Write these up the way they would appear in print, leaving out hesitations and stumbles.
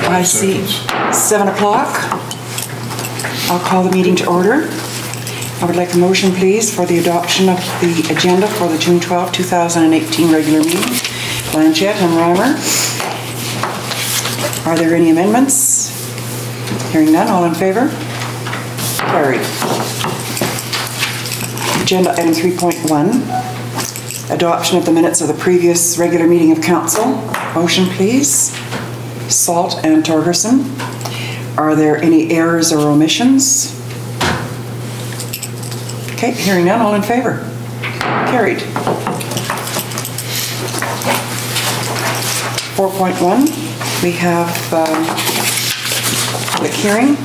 I see 7 o'clock. I'll call the meeting to order. I would like a motion, please, for the adoption of the agenda for the June 12, 2018 regular meeting. Blanchette and Reimer. Are there any amendments? Hearing none, all in favor? Carried. Agenda item 3.1, adoption of the minutes of the previous regular meeting of council. Motion, please. Salt and Torgerson. Are there any errors or omissions? Okay, hearing none, all in favor? Carried. 4.1, we have public hearing.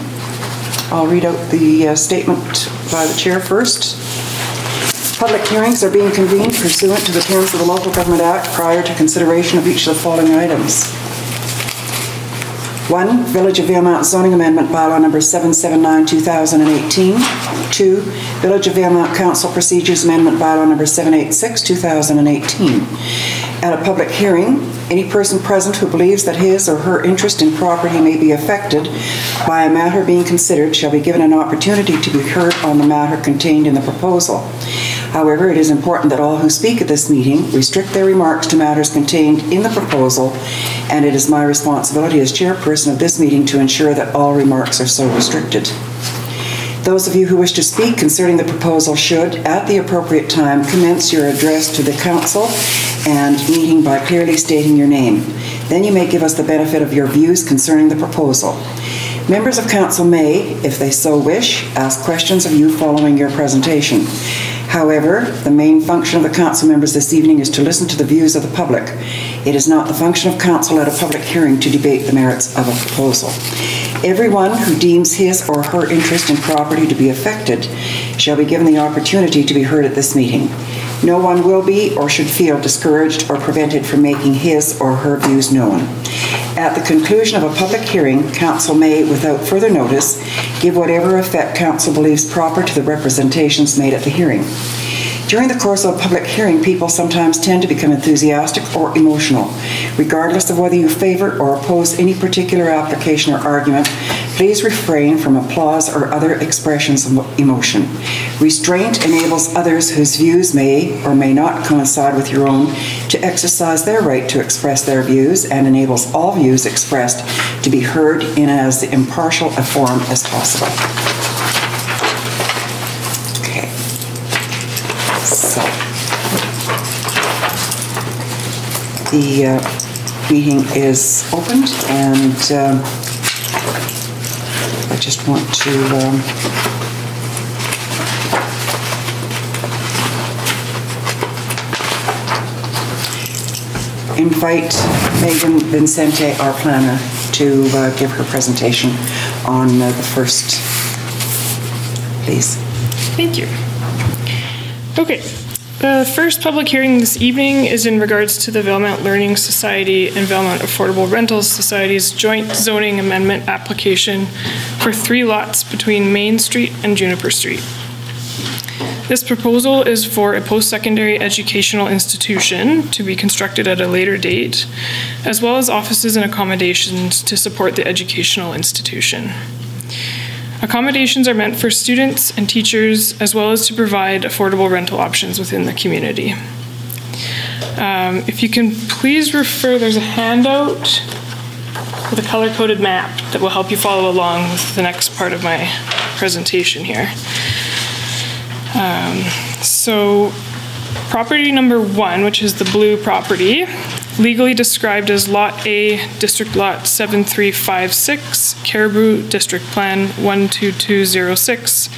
I'll read out the statement by the chair first. Public hearings are being convened pursuant to the terms of the Local Government Act prior to consideration of each of the following items. 1. Village of Valemount Zoning Amendment Bylaw Number 779-2018. 2. Village of Valemount Council Procedures Amendment Bylaw Number 786-2018. At a public hearing, any person present who believes that his or her interest in property may be affected by a matter being considered shall be given an opportunity to be heard on the matter contained in the proposal. However, it is important that all who speak at this meeting restrict their remarks to matters contained in the proposal, and it is my responsibility as chairperson of this meeting to ensure that all remarks are so restricted. Those of you who wish to speak concerning the proposal should, at the appropriate time, commence your address to the council and meeting by clearly stating your name. Then you may give us the benefit of your views concerning the proposal. Members of council may, if they so wish, ask questions of you following your presentation. However, the main function of the council members this evening is to listen to the views of the public. It is not the function of council at a public hearing to debate the merits of a proposal. Everyone who deems his or her interest in property to be affected shall be given the opportunity to be heard at this meeting. No one will be or should feel discouraged or prevented from making his or her views known. At the conclusion of a public hearing, council may, without further notice, give whatever effect council believes proper to the representations made at the hearing. During the course of a public hearing, people sometimes tend to become enthusiastic or emotional. Regardless of whether you favor or oppose any particular application or argument, please refrain from applause or other expressions of emotion. Restraint enables others whose views may or may not coincide with your own to exercise their right to express their views, and enables all views expressed to be heard in as impartial a form as possible. The meeting is opened, and I just want to invite Megan Vincente, our planner, to give her presentation on the first, please. Thank you. Okay. The first public hearing this evening is in regards to the Valemount Learning Society and Valemount Affordable Rentals Society's joint zoning amendment application for 3 lots between Main Street and Juniper Street. This proposal is for a post-secondary educational institution to be constructed at a later date, as well as offices and accommodations to support the educational institution. Accommodations are meant for students and teachers, as well as to provide affordable rental options within the community. If you can please refer, there's a handout with a color-coded map that will help you follow along with the next part of my presentation here. So property number 1, which is the blue property, legally described as Lot A, District Lot 7356, Caribou District Plan 12206,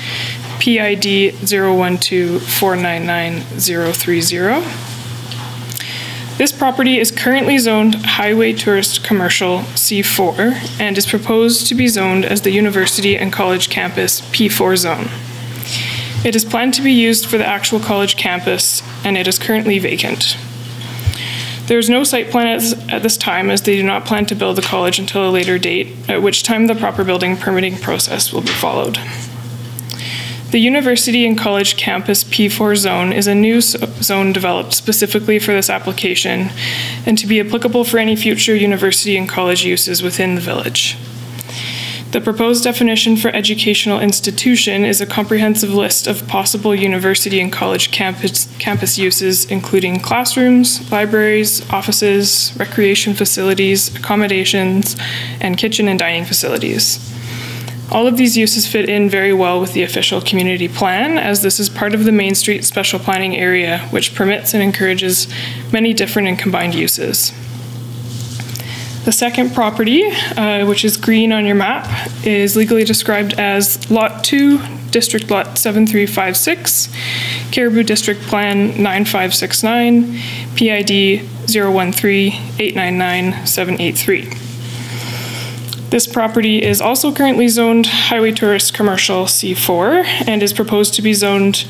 PID 012499030. This property is currently zoned Highway Tourist Commercial C4 and is proposed to be zoned as the University and College Campus P4 zone. It is planned to be used for the actual college campus, and it is currently vacant. There is no site plan at this time, as they do not plan to build the college until a later date, at which time the proper building permitting process will be followed. The University and College Campus P4 zone is a new zone developed specifically for this application and to be applicable for any future university and college uses within the village. The proposed definition for educational institution is a comprehensive list of possible university and college campus uses, including classrooms, libraries, offices, recreation facilities, accommodations, and kitchen and dining facilities. All of these uses fit in very well with the official community plan, as this is part of the Main Street Special Planning Area, which permits and encourages many different and combined uses. The second property, which is green on your map, is legally described as Lot 2, District Lot 7356, Caribou District Plan 9569, PID 013-899-783. This property is also currently zoned Highway Tourist Commercial C4 and is proposed to be zoned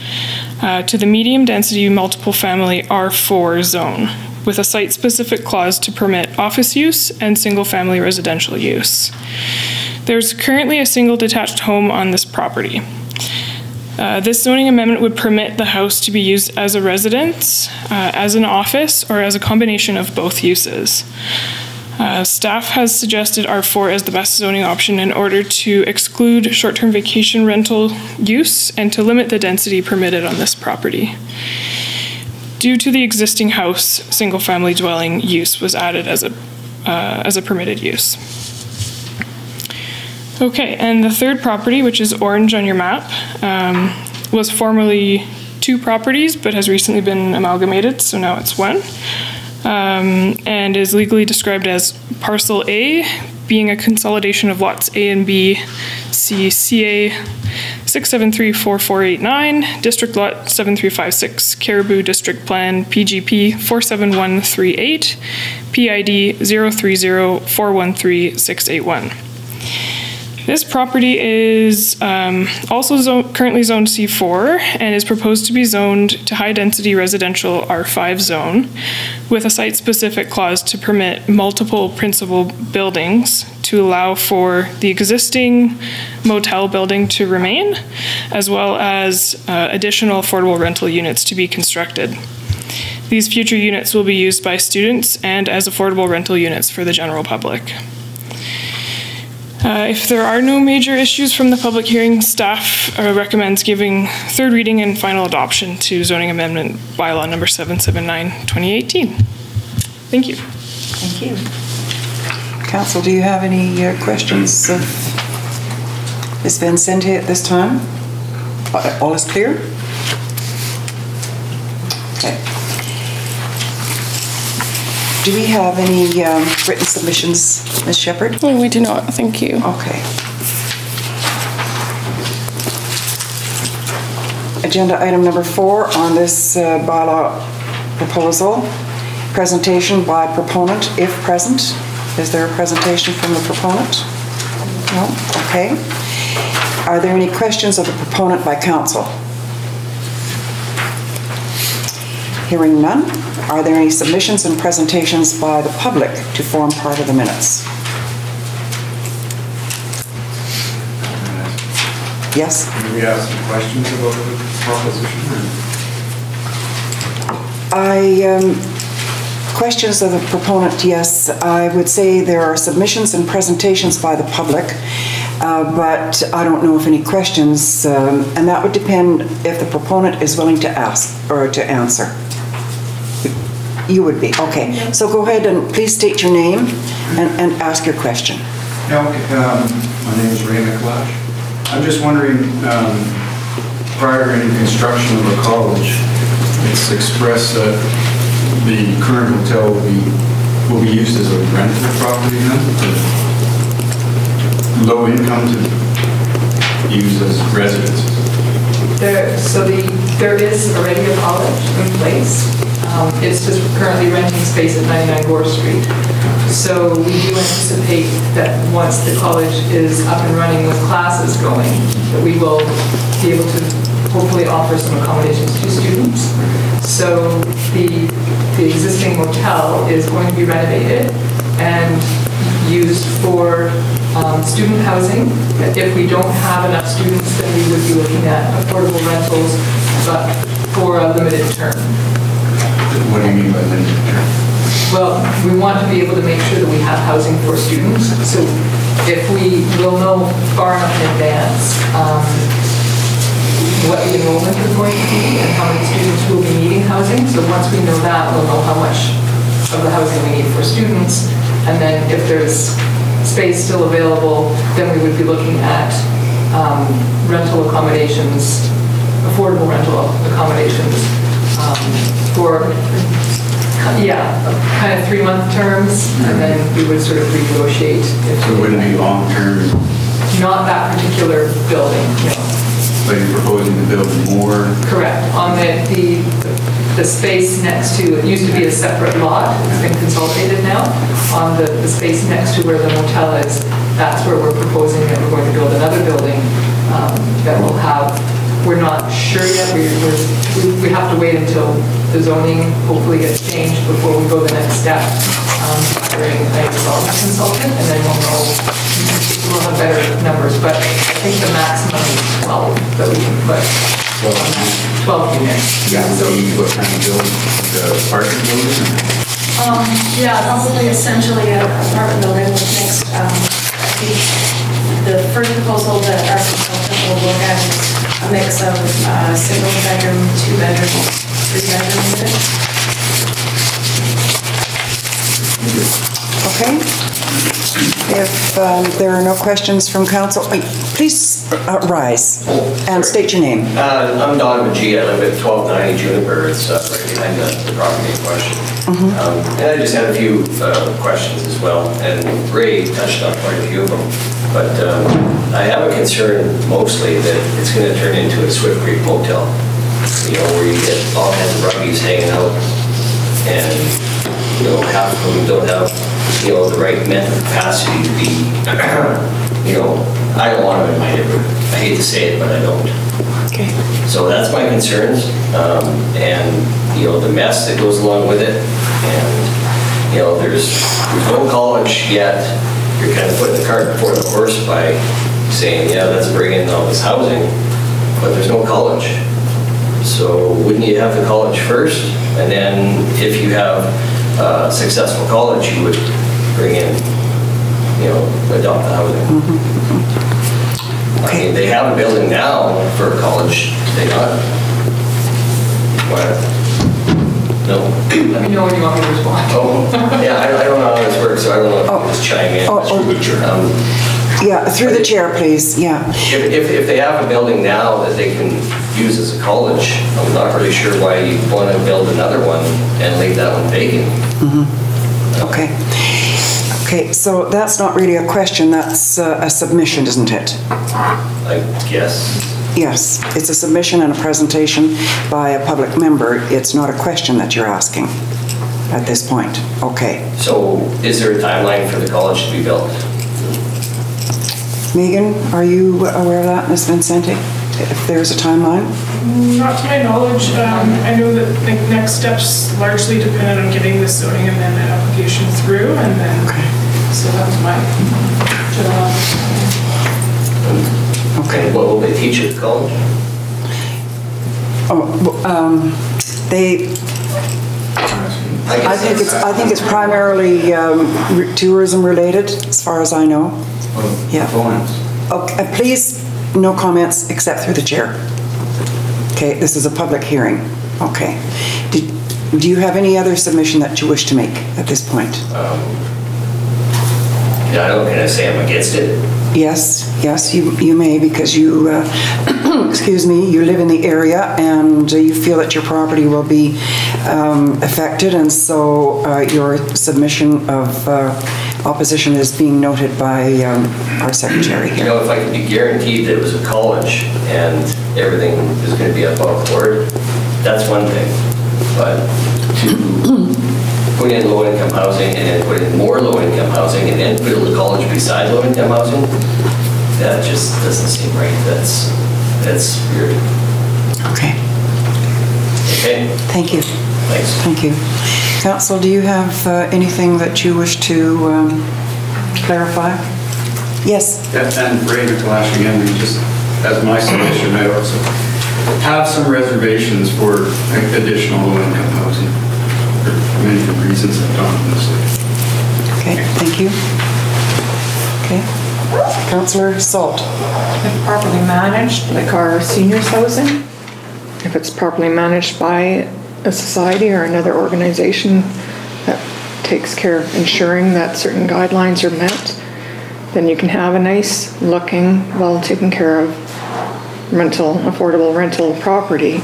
to the medium density multiple family R4 zone, with a site-specific clause to permit office use and single-family residential use. There's currently a single detached home on this property. This zoning amendment would permit the house to be used as a residence, as an office, or as a combination of both uses. Staff has suggested R4 as the best zoning option in order to exclude short-term vacation rental use and to limit the density permitted on this property. Due to the existing house, single-family dwelling use was added as a permitted use. Okay, and the third property, which is orange on your map, was formerly 2 properties but has recently been amalgamated, so now it's 1. And is legally described as Parcel A, being a consolidation of lots A and B, CA 6734489, District Lot 7356, Caribou District Plan PGP 47138, PID 030413681. This property is also currently zoned C4 and is proposed to be zoned to high-density residential R5 zone with a site-specific clause to permit multiple principal buildings to allow for the existing motel building to remain, as well as additional affordable rental units to be constructed. These future units will be used by students and as affordable rental units for the general public. If there are no major issues from the public hearing, staff recommends giving third reading and final adoption to zoning amendment bylaw number 779/2018. Thank you. Thank you. Council, do you have any questions of Ms. Vincente at this time? All is clear? Okay. Do we have any written submissions, Ms. Shepherd? No, we do not. Thank you. Okay. Agenda item number 4 on this bylaw proposal. Presentation by proponent, if present. Is there a presentation from the proponent? No? Okay. Are there any questions of the proponent by council? Hearing none. Are there any submissions and presentations by the public to form part of the minutes? Yes? Can we ask some questions about the proposition? Questions of the proponent, yes. I would say there are submissions and presentations by the public, but I don't know if any questions, and that would depend if the proponent is willing to ask or to answer. You would be, okay. So go ahead and please state your name and ask your question. Yeah, okay. My name is Reimer. I'm just wondering, prior to any construction of a college, it's expressed that the current hotel will be used as a rental property then, low income to use as residences. There is already a college in place. It's just currently renting space at 99 Gord Street. So we do anticipate that once the college is up and running with classes going, that we will be able to hopefully offer some accommodations to students. So the existing motel is going to be renovated and used for student housing. If we don't have enough students, then we would be looking at affordable rentals, but for a limited term. What do you mean by limited term? Well, we want to be able to make sure that we have housing for students. So if we will know far enough in advance what the enrollment is going to be and how many students will be needing housing. So once we know that, we'll know how much of the housing we need for students. And then if there's space still available, then we would be looking at rental accommodations, affordable rental accommodations for, kind of 3-month terms, and then we would sort of renegotiate. So it wouldn't be long-term? Not that particular building, no. But you're proposing to build more? Correct. On the space next to, it used to be a separate lot, it's been consolidated now. On the space next to where the motel is, that's where we're proposing that we're going to build another building that will have, we're not sure yet, we have to wait until the zoning hopefully gets changed before we go the next step, hiring a development consultant, and then we'll have better numbers, but I think the maximum is 12 that we can put. 12 units. Yeah, so what kind of building? The apartment building? Yeah, probably essentially an apartment building with mixed, I think the first proposal that our consultant will look at is a mix of single bedroom, 2 bedroom, 3 bedroom units. Okay. If there are no questions from council, please rise and state your name. I'm Don McGee. I live at 1290 Juniper. It's right behind the property in question. And I just had a few questions as well. And Ray touched on quite a few of them. But I have a concern mostly that it's going to turn into a Swift Creek motel. You know, where you get all kinds of ruggies hanging out, and you know, half of them don't have, you know, the right mental capacity to be, you know, I don't want them in my neighborhood. I hate to say it, but I don't. Okay. So that's my concerns, and you know, the mess that goes along with it, and you know, there's no college yet. You're kind of putting the cart before the horse by saying, yeah, let's bring in all this housing, but there's no college. So wouldn't you have the college first, and then if you have a successful college, you would bring in, you know, adopt the housing. I mean, they have a building now for a college. They not. What? No. Let me know when you want me to respond. Oh, yeah. I don't know how this works, so I don't know if you can just chime in. Yeah, through the chair, please. Yeah. If they have a building now that they can use as a college, I'm not really sure why you want to build another one and leave that one vacant. Okay. Okay, so that's not really a question, that's a submission, isn't it? I guess. Yes, it's a submission and a presentation by a public member. It's not a question that you're asking at this point. Okay. So is there a timeline for the college to be built? Megan, are you aware of that, Ms. Vincente? If there's a timeline? Not to my knowledge. I know that the next steps largely depended on getting the zoning amendment application through, and then, so that was my general understanding. Okay. And what will they teach at the college? I think it's primarily tourism related, as far as I know. Yeah. Okay, please, no comments except through the chair. Okay, this is a public hearing. Okay. Do you have any other submission that you wish to make at this point? Yeah, I don't can I say I'm against it. Yes, you may, because you, excuse me, you live in the area and you feel that your property will be affected, and so your submission of opposition is being noted by our secretary here. You know, if I could be guaranteed that it was a college and everything is going to be above board, that's one thing. But to put in low-income housing and then put in more low-income housing and then build a college beside low-income housing, that just doesn't seem right. That's weird. Okay. Okay. Thank you. Thanks. Thank you. Council, do you have anything that you wish to clarify? Yes. And Reimer Clash again, just as my suggestion, I also have some reservations for additional low-income housing for many reasons that Don listed. Okay, thank you. Okay. Councillor Salt. If properly managed, like our seniors housing, if it's properly managed by a society or another organization that takes care of ensuring that certain guidelines are met, then you can have a nice looking, well taken care of affordable rental property.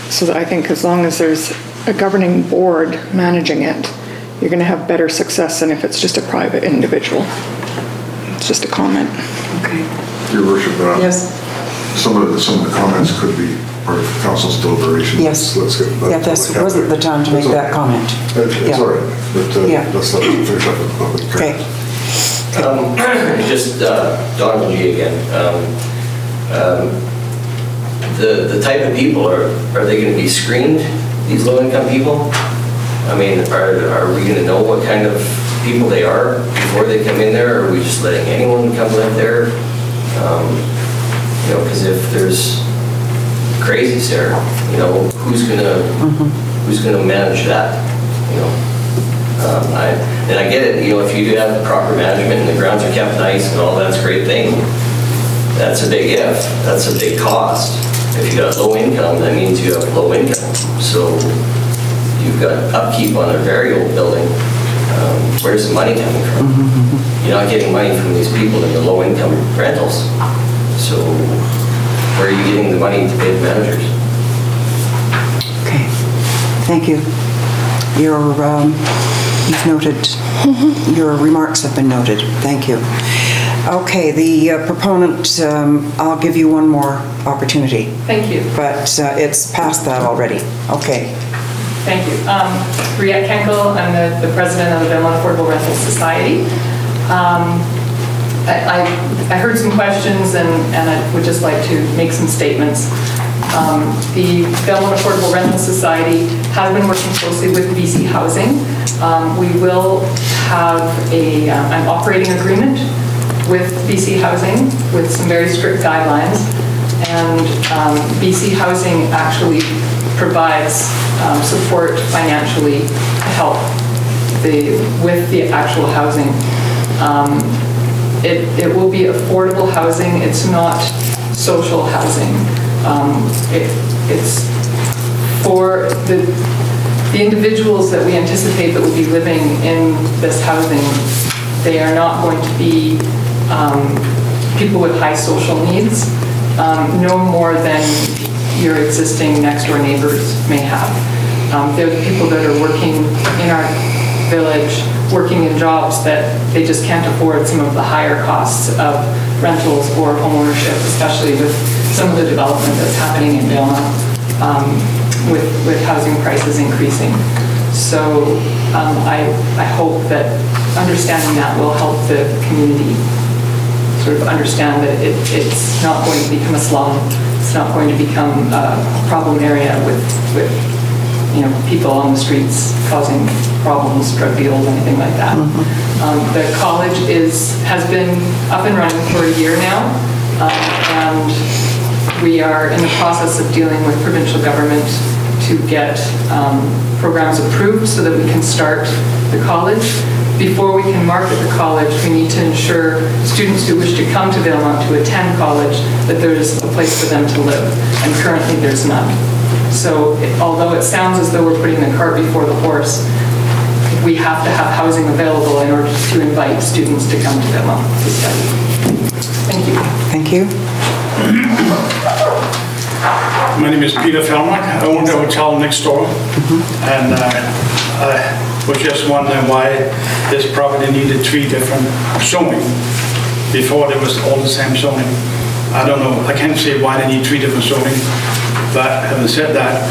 So that I think as long as there's a governing board managing it, you're going to have better success than if it's just a private individual. It's just a comment. Okay. Your Worship, yes. Some of the comments could be part of council's deliberation. Yes. Let's get back. Yeah, this wasn't the time to make that comment. It's all right, but let's let it finish up with the public. Okay. Just Don and G again. The type of people, are they going to be screened, these low-income people? I mean, are we going to know what kind of people they are before they come in there, or are we just letting anyone come live there? You know, because if there's crazies there, you know, who's gonna manage that? You know, I get it. You know, if you do have the proper management and the grounds are kept nice and all, that's a great thing. That's a big if. That's a big cost. If you got low income, that means you have low income. So you've got upkeep on a variable building. Where's the money coming from? You're not getting money from these people in the low income rentals. So where are you getting the money to pay the managers? Okay, thank you. You've noted, your remarks have been noted. Thank you. Okay, the proponent, I'll give you one more opportunity. Thank you. But it's past that already. Okay. Thank you. Briette Kenkel, I'm the president of the Valemount Affordable Rental Society. I heard some questions and I would just like to make some statements. The Valemount Affordable Rental Society has been working closely with VC Housing. We will have an operating agreement with VC Housing with some very strict guidelines, and VC Housing actually provides support financially to help with the actual housing. It will be affordable housing. It's not social housing. It's for the individuals that we anticipate that will be living in this housing. They are not going to be people with high social needs, no more than your existing next door neighbors may have. They're the people that are working in our village, working in jobs that they just can't afford some of the higher costs of rentals or homeownership, especially with some of the development that's happening in Valemount with housing prices increasing. So I hope that understanding that will help the community sort of understand that it's not going to become a slum. It's not going to become a problem area with people on the streets causing problems, drug deals, anything like that. The college has been up and running for a year now, and we are in the process of dealing with provincial government to get programs approved so that we can start the college. Before we can market the college, we need to ensure students who wish to come to Valemount to attend college that there's a place for them to live, and currently there's none. So although it sounds as though we're putting the cart before the horse, we have to have housing available in order to invite students to come to Valemount to study. Thank you. Thank you. My name is Peter Felmack. I own the hotel next door, and I was just wondering why this property needed 3 different zoning. Before there was all the same zoning. I don't know, I can't say why they need 3 different zoning, but having said that,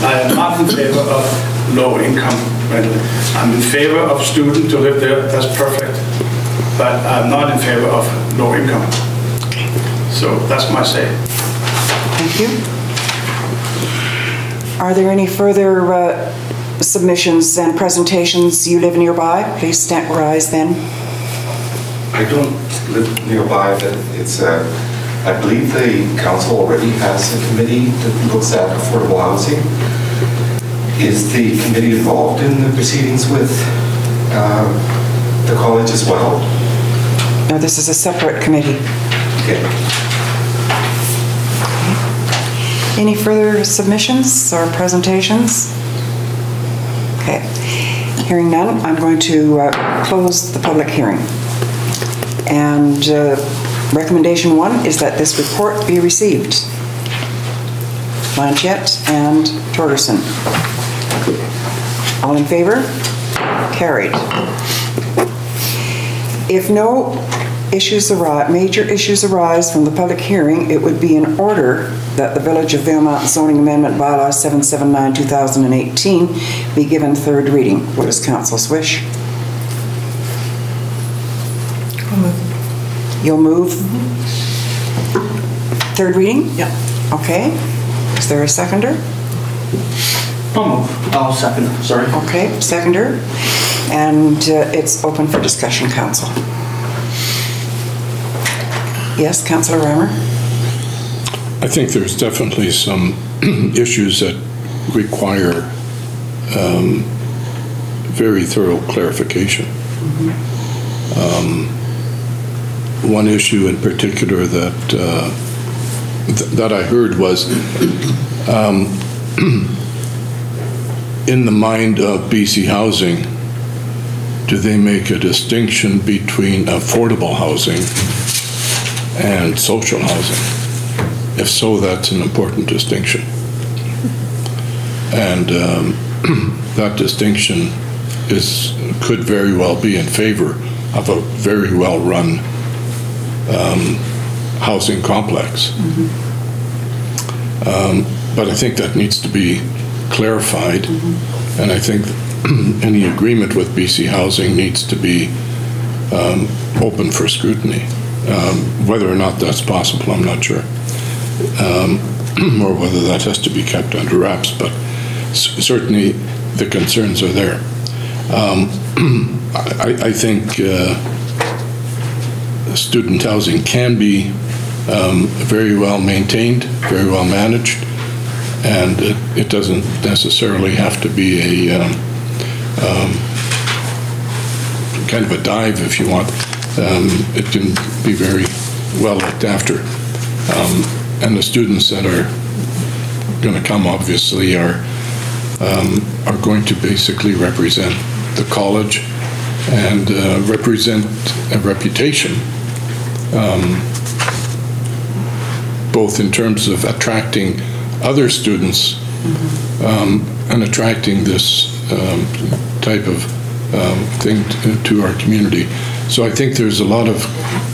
I am not in favor of low income rental. I'm in favor of students to live there, that's perfect, but I'm not in favor of low income. So that's my say. Thank you. Are there any further submissions and presentations? You live nearby? Please rise then. I don't live nearby, but it's I believe the council already has a committee that looks at affordable housing. Is the committee involved in the proceedings with the college as well? No, this is a separate committee. Okay. Any further submissions or presentations? Okay. Hearing none, I'm going to close the public hearing. And recommendation 1 is that this report be received. Blanchette and Torgerson. All in favor? Carried. If no major issues arise from the public hearing, it would be in order that the Village of Valemount Zoning Amendment Bylaw 779-2018 be given third reading. What is council's wish? I'll move. You'll move? Third reading? Yeah. Okay. Is there a seconder? I'll move. I'll second, sorry. Okay, seconder. And it's open for discussion, council. Yes, Councillor Reimer? I think there's definitely some issues that require very thorough clarification. One issue in particular that I heard was in the mind of BC Housing, do they make a distinction between affordable housing and social housing? If so, that's an important distinction. And that distinction could very well be in favor of a very well-run housing complex. But I think that needs to be clarified, and I think any agreement with BC Housing needs to be open for scrutiny. Whether or not that's possible, I'm not sure. Or whether that has to be kept under wraps, but certainly the concerns are there. I think student housing can be very well maintained, very well managed, and it doesn't necessarily have to be a kind of a dive, if you want. It can be very well looked after. And the students that are going to come, obviously, are going to basically represent the college and represent a reputation, both in terms of attracting other students and attracting this type of thing to our community. So I think there's a lot of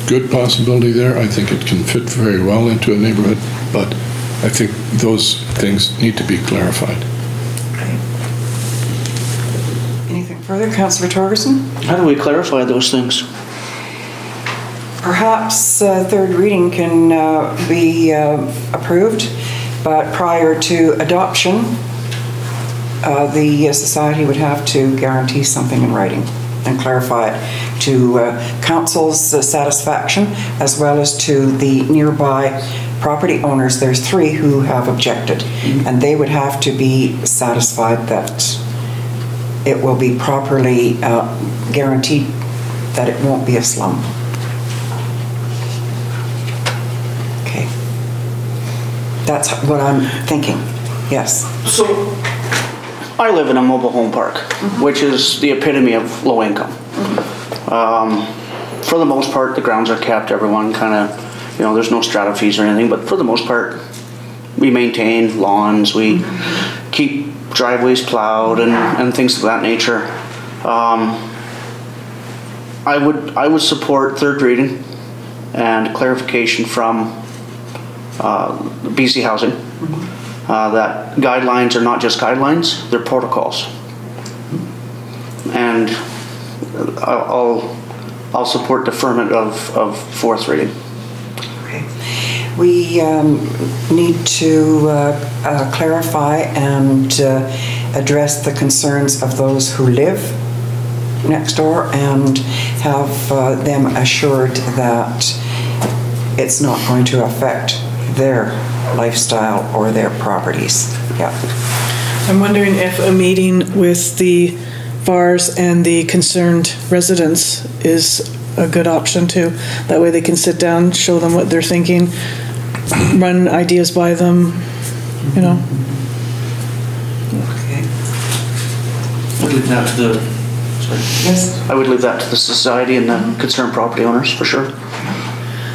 good possibility there. I think it can fit very well into a neighborhood, but I think those things need to be clarified. Okay. Anything further? Councillor Torgerson? How do we clarify those things? Perhaps third reading can be approved, but prior to adoption, the society would have to guarantee something in writing and clarify it to council's satisfaction, as well as to the nearby property owners. There's 3 who have objected, and they would have to be satisfied that it will be properly guaranteed that it won't be a slum. Okay. That's what I'm thinking. Yes. So, I live in a mobile home park, which is the epitome of low income. For the most part, the grounds are kept. Everyone kind of, there's no strata fees or anything, but for the most part, we maintain lawns, we keep driveways plowed and things of that nature. I would support third reading and clarification from BC Housing. That guidelines are not just guidelines, they're protocols. And I'll support deferment of fourth reading. Okay. We need to clarify and address the concerns of those who live next door and have them assured that it's not going to affect their lifestyle or their properties. Yeah. I'm wondering if a meeting with the VARs and the concerned residents is a good option too. That way they can sit down, show them what they're thinking, run ideas by them, you know. Okay. I'd leave that to the, sorry. Yes. I would leave that to the society and the concerned property owners for sure.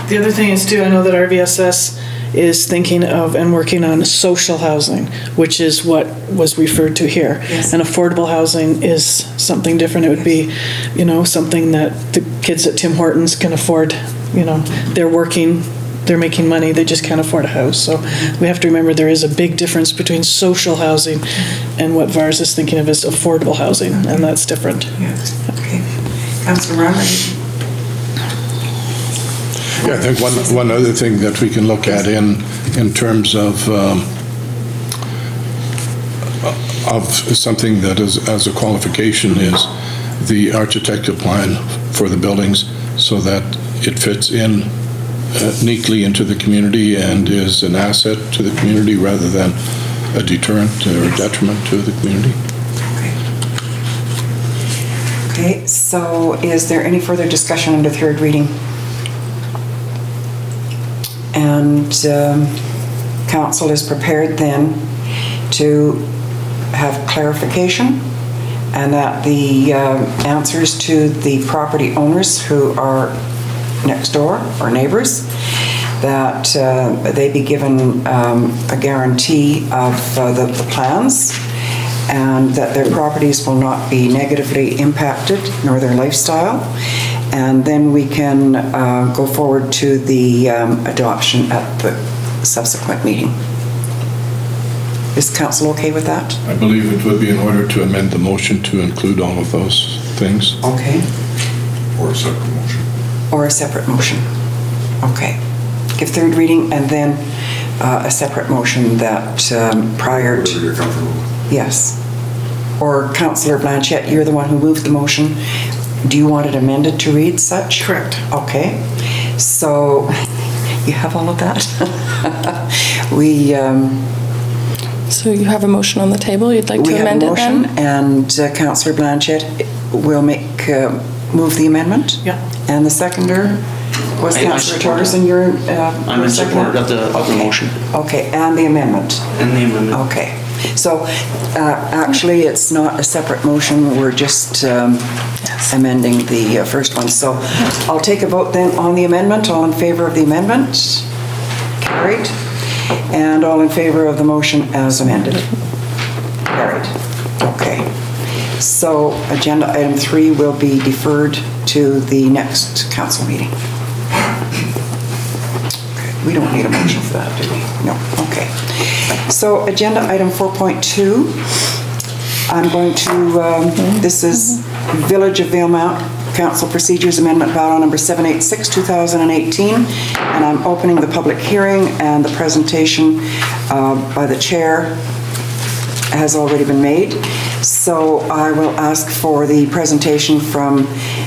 The other thing is too, I know that RVSS is thinking of and working on social housing, which is what was referred to here. Yes. And affordable housing is something different. It would be, you know, something that the kids at Tim Hortons can afford. You know, they're working, they're making money, they just can't afford a house. So we have to remember there is a big difference between social housing and what VARS is thinking of as affordable housing, and that's different. Yes. Okay. Councillor Reimer. Yeah, I think one other thing that we can look at in terms of something that is as a qualification is the architectural plan for the buildings, so that it fits in neatly into the community and is an asset to the community rather than a deterrent or detriment to the community. Okay, so is there any further discussion under third reading? And council is prepared then to have clarification and that the answers to the property owners who are next door or neighbors, that they be given a guarantee of the plans and that their properties will not be negatively impacted nor their lifestyle. And then we can go forward to the adoption at the subsequent meeting. Is council okay with that? I believe it would be in order to amend the motion to include all of those things. Okay. Or a separate motion. Or a separate motion. Okay. Give third reading and then a separate motion that prior to... You're comfortable with. Yes. Or Councillor Blanchette, you're the one who moved the motion. Do you want it amended to read such? Correct. Okay. So you have all of that? So you have a motion on the table, you'd like to amend it then? We have a motion, and Councillor Blanchette will move the amendment. Yeah. And the seconder was Councillor Torgerson. You're I'm in support of the motion. Okay, and the amendment. And the amendment. Okay. So actually, it's not a separate motion. We're just amending the first one. So I'll take a vote then on the amendment. All in favor of the amendment? Carried. And all in favor of the motion as amended? Carried. Okay. So agenda item 3 will be deferred to the next council meeting. Okay. We don't need a motion for that, do we? No. Okay. So agenda item 4.2, I'm going to, this is Village of Valemount Council Procedures Amendment Bylaw number 786, 2018, and I'm opening the public hearing, and the presentation by the chair has already been made. So I will ask for the presentation from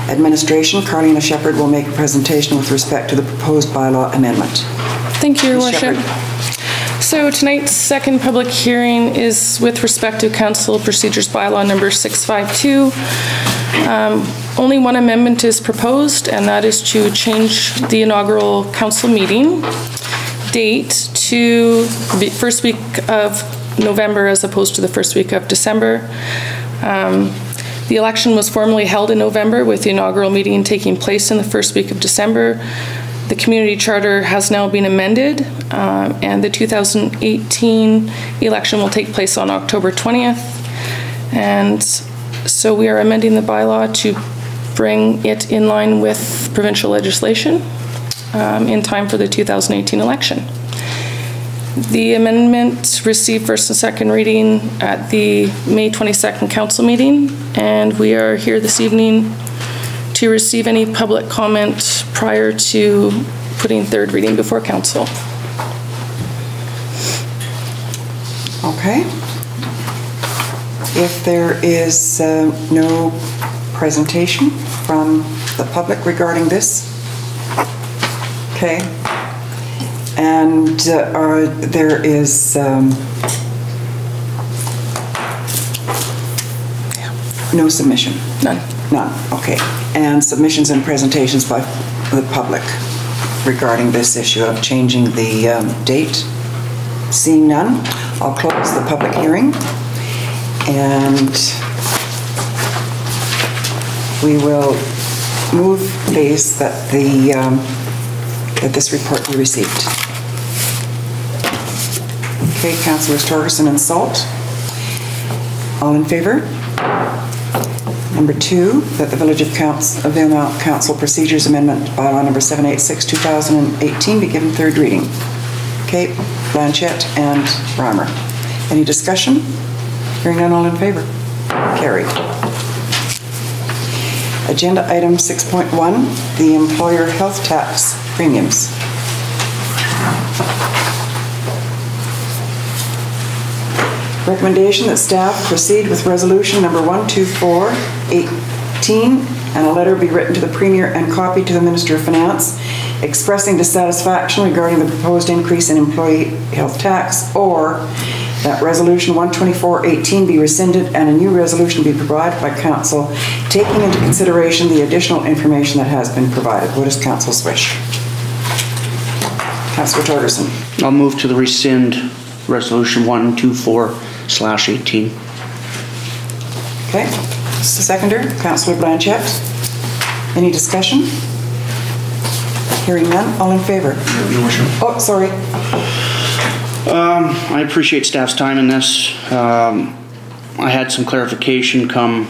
administration. Carleena Shepherd will make a presentation with respect to the proposed bylaw amendment. Thank you, Your Worship. So tonight's second public hearing is with respect to Council Procedures Bylaw number 652. Only one amendment is proposed, and that is to change the inaugural council meeting date to the first week of November as opposed to the first week of December. The election was formally held in November, with the inaugural meeting taking place in the first week of December. The community charter has now been amended, and the 2018 election will take place on October 20th. And so we are amending the bylaw to bring it in line with provincial legislation in time for the 2018 election. The amendment received first and second reading at the May 22nd council meeting, and we are here this evening to receive any public comment prior to putting third reading before council. Okay. If there is no presentation from the public regarding this? Okay. And there is no submission? None. None, okay. And submissions and presentations by the public regarding this issue of changing the date? Seeing none, I'll close the public hearing, and we will move, please, that that this report be received. Okay, Councillors Torgerson and Salt. All in favor? Number 2, that the Village of Valemount Council Procedures Amendment Bylaw number 786, 2018 be given third reading. Okay, Blanchette and Reimer. Any discussion? Hearing none, all in favor? Carried. Agenda item 6.1, the employer health tax premiums. Recommendation that staff proceed with resolution number 12418, and a letter be written to the Premier and copied to the Minister of Finance expressing dissatisfaction regarding the proposed increase in employee health tax, or that resolution 12418 be rescinded and a new resolution be provided by Council taking into consideration the additional information that has been provided. What is Council's wish? Councillor Torgerson. I'll move to the rescind resolution 124/18. Okay. Seconder, Councillor Blanchette. Any discussion? Hearing none, all in favor? Oh, sorry. I appreciate staff's time in this. I had some clarification come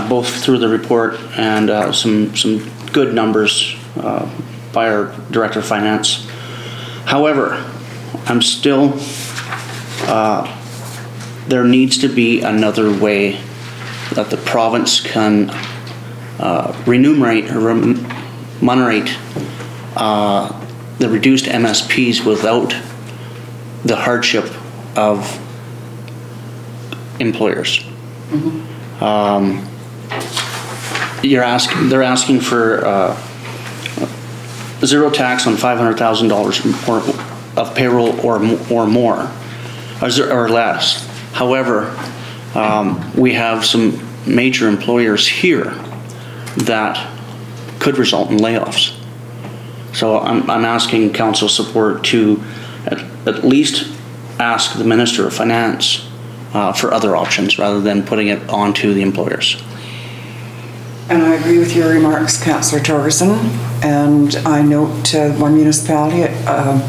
both through the report and some good numbers by our Director of Finance. However, I'm still, there needs to be another way that the province can remunerate or remunerate the reduced MSPs without the hardship of employers. Mm-hmm. They're asking for zero tax on $500,000 of payroll or more, or less. However, we have some major employers here that could result in layoffs. So I'm asking council support to at least ask the Minister of Finance for other options rather than putting it onto the employers. And I agree with your remarks, Councillor Torgerson. And I note one municipality, I'm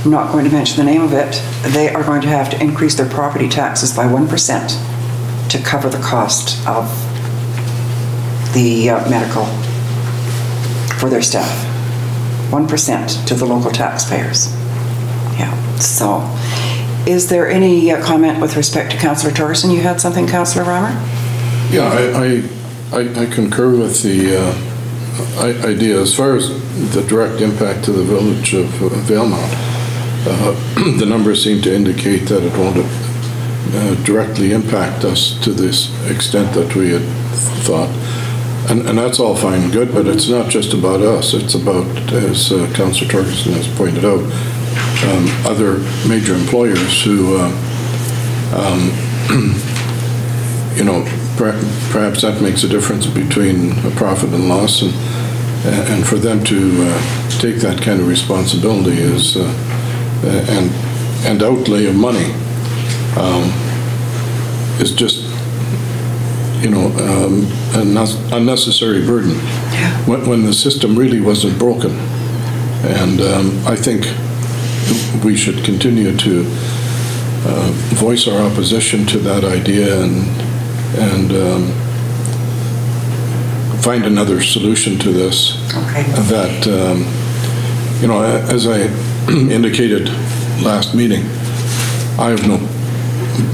not going to mention the name of it, they are going to have to increase their property taxes by 1% to cover the cost of the medical for their staff. 1% to the local taxpayers. Yeah, so is there any comment with respect to Councillor Torgerson? You had something, Councillor Reimer? Yeah, I concur with the idea. As far as the direct impact to the village of Valemount, the numbers seem to indicate that it won't directly impact us to this extent that we had thought. And that's all fine and good, but it's not just about us. It's about, as Councillor Torgerson has pointed out, other major employers who, you know, perhaps that makes a difference between a profit and loss, and for them to take that kind of responsibility is and outlay of money is just, you know, an unnecessary burden when the system really wasn't broken. And I think we should continue to voice our opposition to that idea and find another solution to this. Okay. That, you know, as I indicated last meeting, I have no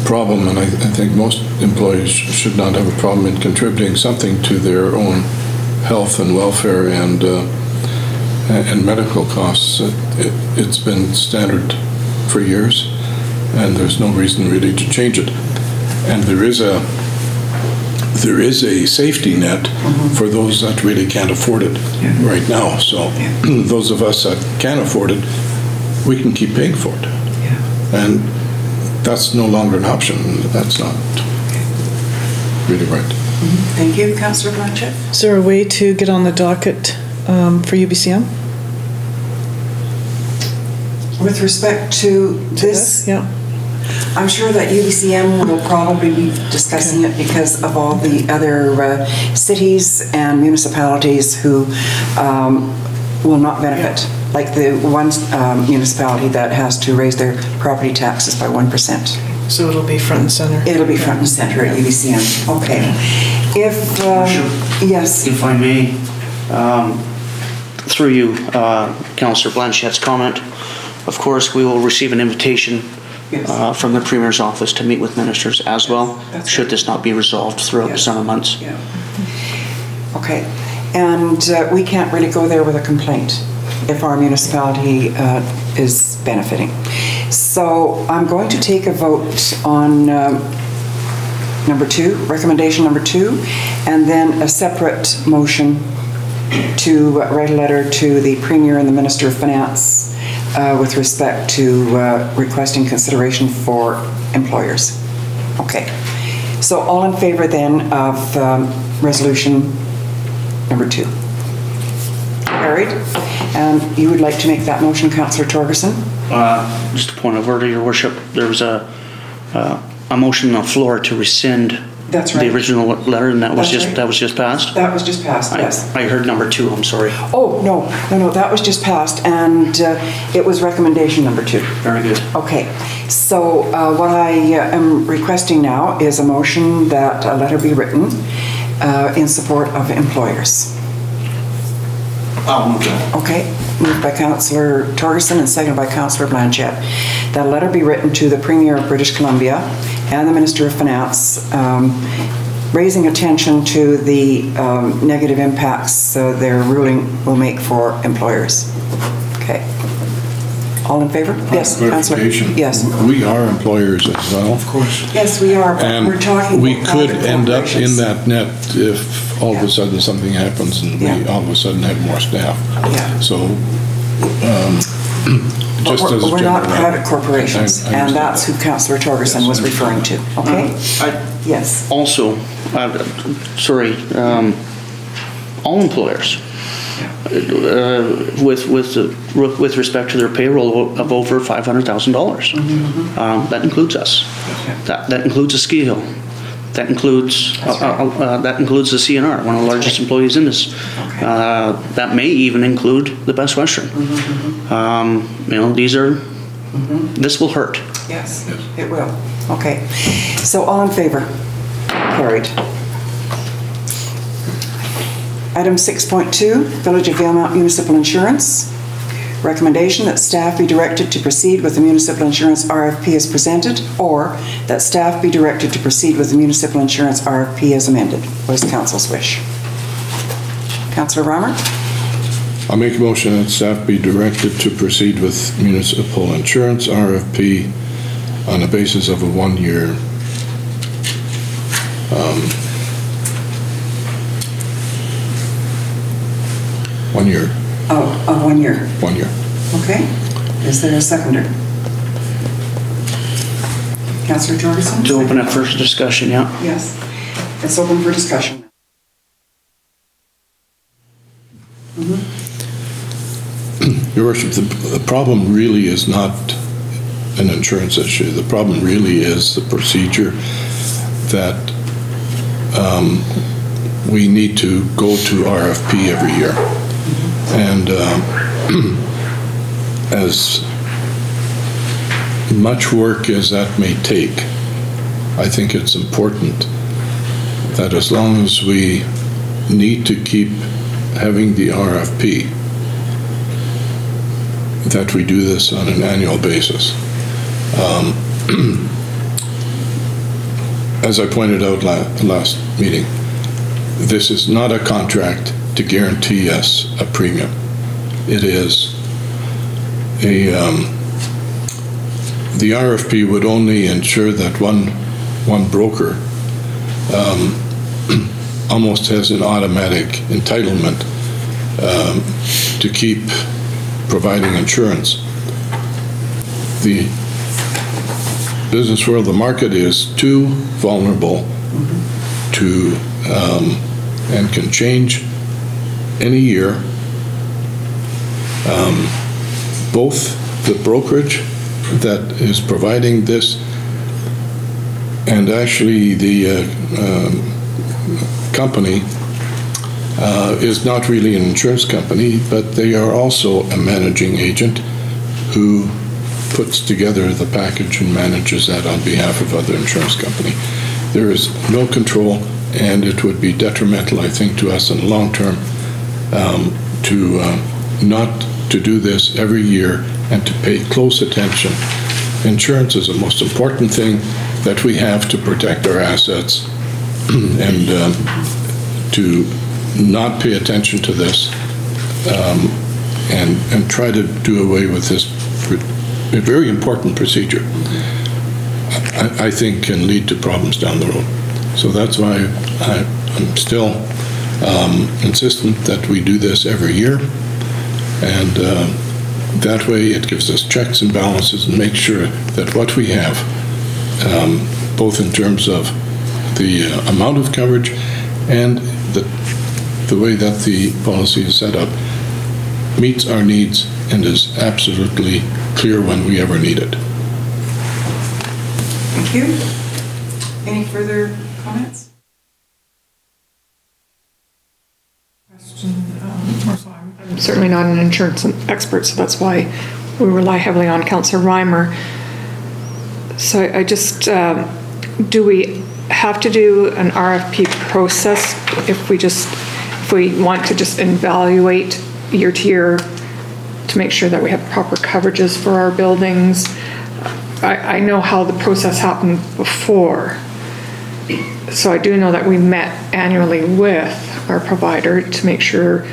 problem, and I think most employees should not have a problem in contributing something to their own health and welfare and medical costs. It's been standard for years, and there's no reason really to change it. And there is a there is a safety net for those that really can't afford it right now. So those of us that can afford it, we can keep paying for it. And that's no longer an option. That's not really right. Thank you, Councillor Blanchette. Is there a way to get on the docket for UBCM? With respect to this, yeah. I'm sure that UBCM will probably be discussing it because of all the other cities and municipalities who will not benefit. Like the one municipality that has to raise their property taxes by 1%. So it'll be front and center. It'll be front and center at UBCM. Okay. If, yes. If I may, through you, Councillor Blanchette's comment, of course, we will receive an invitation from the Premier's office to meet with ministers as well, should this not be resolved throughout the summer months. Yeah. Okay. And we can't really go there with a complaint if our municipality is benefiting. So I'm going to take a vote on number 2, recommendation number 2, and then a separate motion to write a letter to the Premier and the Minister of Finance with respect to requesting consideration for employers. Okay. So all in favor then of resolution number 2? Carried. And you would like to make that motion, Councillor Torgerson? Just a point of order, Your Worship. There was a motion on the floor to rescind the original letter, and that was just passed? That was just passed, yes. I heard number 2, I'm sorry. Oh, no, that was just passed, and it was recommendation number 2. Very good. Okay, so what I am requesting now is a motion that a letter be written in support of employers. I'll move that. Okay, moved by Councillor Torgerson and seconded by Councillor Blanchette. That a letter be written to the Premier of British Columbia and the Minister of Finance, raising attention to the negative impacts their ruling will make for employers. Okay. All in favor? Yes, Councillor. Yes. We are employers as well. Of course. Yes, we are, but and we're talking we about could end up in that net if all of a sudden something happens and we all of a sudden have more staff. Yeah. So just as a we're not general private corporations, and that's who Councillor Torgerson was referring to. Okay? Yes. Also, all employers, with respect to their payroll of over $500,000. That includes us. That includes a ski hill. That includes the CNR, one of the largest employees in this. That may even include the Best Western. These are. This will hurt. Yes, it will. Okay. So all in favor? Carried. Item 6.2, Village of Valemount Municipal Insurance. Recommendation that staff be directed to proceed with the municipal insurance RFP as presented, or that staff be directed to proceed with the municipal insurance RFP as amended. What is Council's wish? Councillor Reimer? I'll make a motion that staff be directed to proceed with municipal insurance RFP on the basis of a 1-year One year. Oh, 1 year. 1 year. Okay. Is there a seconder? Councillor Torgerson? To open up for discussion, yeah. Yes. It's open for discussion. Your Worship, the problem really is not an insurance issue. The problem really is the procedure that we need to go to RFP every year. And as much work as that may take, I think it's important that as long as we need to keep having the RFP, that we do this on an annual basis. As I pointed out last meeting, this is not a contract to guarantee us a premium. It is the RFP would only ensure that one broker almost has an automatic entitlement to keep providing insurance. The business world, the market is too vulnerable to, and can change any year. Both the brokerage that is providing this and actually the company is not really an insurance company, but they are also a managing agent who puts together the package and manages that on behalf of other insurance company. There is no control, and it would be detrimental, I think, to us in the long term not to do this every year and to pay close attention. Insurance is the most important thing that we have to protect our assets, and to not pay attention to this and try to do away with this very important procedure, I think can lead to problems down the road. So that's why I'm still insistent that we do this every year, and that way it gives us checks and balances and makes sure that what we have, both in terms of the amount of coverage and the way that the policy is set up, meets our needs and is absolutely clear when we ever need it. Thank you. Any further comments? I'm certainly not an insurance expert, so that's why we rely heavily on Councillor Reimer. So I just, do we have to do an RFP process if we want to just evaluate year to year to make sure that we have proper coverages for our buildings? I know how the process happened before. So I do know that we met annually with our provider to make sure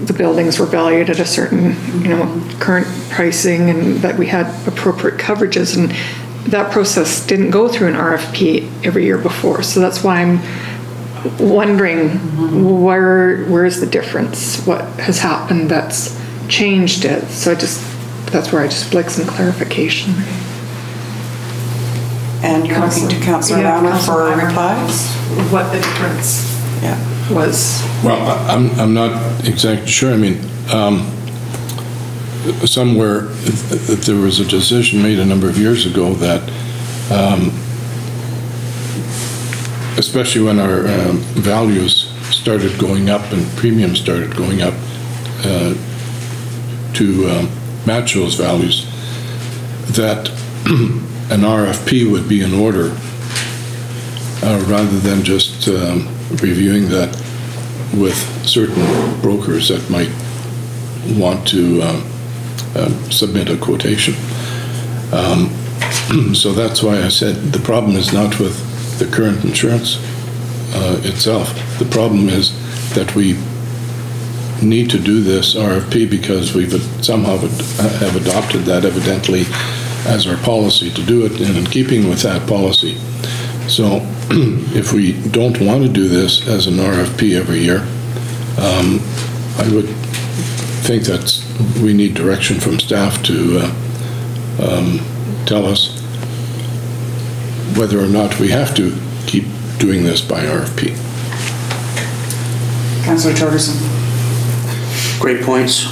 the buildings were valued at a certain, current pricing, and that we had appropriate coverages. And that process didn't go through an RFP every year before. So that's why I'm wondering where is the difference? What has happened that's changed it? So that's where I just like some clarification. And you're looking to Councillor Reimer for a reply? What the difference was. Well, I'm not exactly sure. I mean, somewhere there was a decision made a number of years ago that, especially when our values started going up and premiums started going up to match those values, that an RFP would be in order rather than just reviewing that with certain brokers that might want to submit a quotation. So that's why I said the problem is not with the current insurance itself. The problem is that we need to do this RFP because we've somehow have adopted that evidently as our policy to do it, and in keeping with that policy. So if we don't want to do this as an RFP every year, I would think that we need direction from staff to tell us whether or not we have to keep doing this by RFP. Councillor Torgerson. Great points.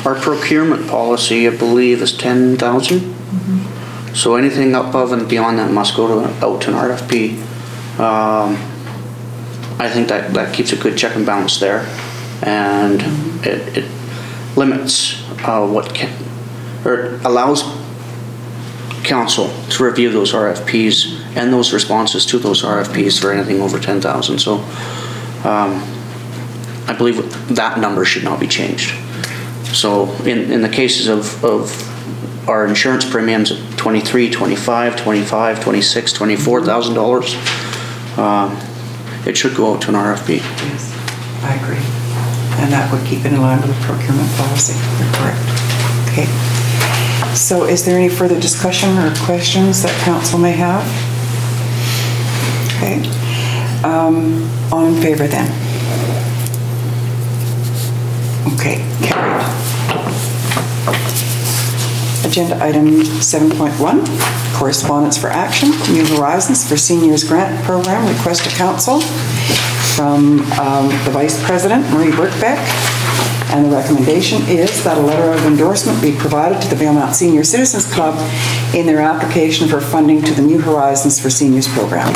Our procurement policy, I believe, is 10,000. So anything above and beyond that must go out to an RFP. I think that keeps a good check and balance there, and it limits or allows council to review those RFPs and those responses to those RFPs for anything over 10,000. So I believe that number should not be changed. So in the cases of our insurance premiums at $23,000, $25,000, $25,000, $26,000, $24,000, it should go out to an RFP. Yes, I agree. And that would keep it in line with the procurement policy. You're correct. Okay. So is there any further discussion or questions that council may have? Okay. All in favor then? Okay, carried. Agenda item 7.1, correspondence for action, New Horizons for Seniors Grant Program, request to council from the Vice President, Marie Burkbeck, and the recommendation is that a letter of endorsement be provided to the Valemount Senior Citizens Club in their application for funding to the New Horizons for Seniors Program.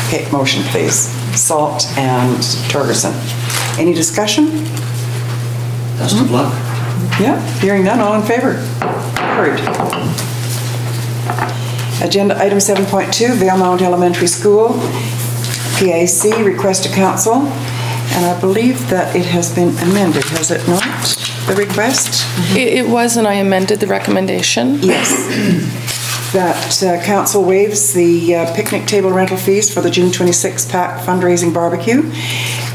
Okay, motion please. Salt and Torgerson. Any discussion? Best of luck. Yeah, hearing none, all in favor? Carried. Agenda item 7.2, Valemount Elementary School, PAC, request to council, and I believe that it has been amended, has it not, the request? It was, and I amended the recommendation. Yes. That council waives the picnic table rental fees for the June 26th PAC fundraising barbecue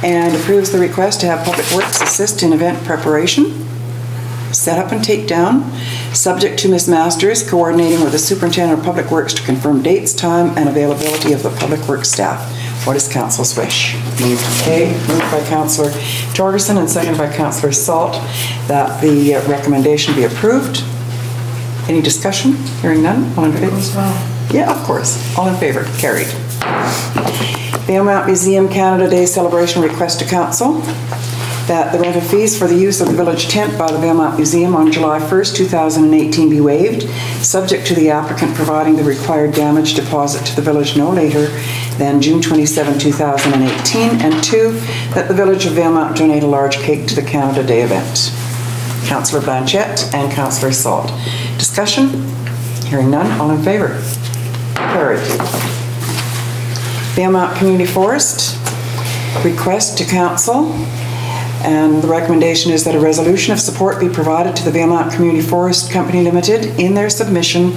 and approves the request to have Public Works assist in event preparation, set up and take down, subject to Ms. Masters coordinating with the Superintendent of Public Works to confirm dates, time, and availability of the Public Works staff. What is council's wish? Moved by Councillor Torgerson and seconded by Councillor Salt that the recommendation be approved. Any discussion? Hearing none? All in favor? Yeah, of course. All in favor? Carried. Valemount Museum Canada Day celebration request to council that the rental fees for the use of the village tent by the Valemount Museum on July 1st, 2018 be waived, subject to the applicant providing the required damage deposit to the village no later than June 27, 2018, and 2, that the village of Valemount donate a large cake to the Canada Day event. Councillor Blanchette and Councillor Salt. Discussion? Hearing none, all in favor? Carried. Valemount Community Forest, request to council, and the recommendation is that a resolution of support be provided to the Valemount Community Forest Company Limited in their submission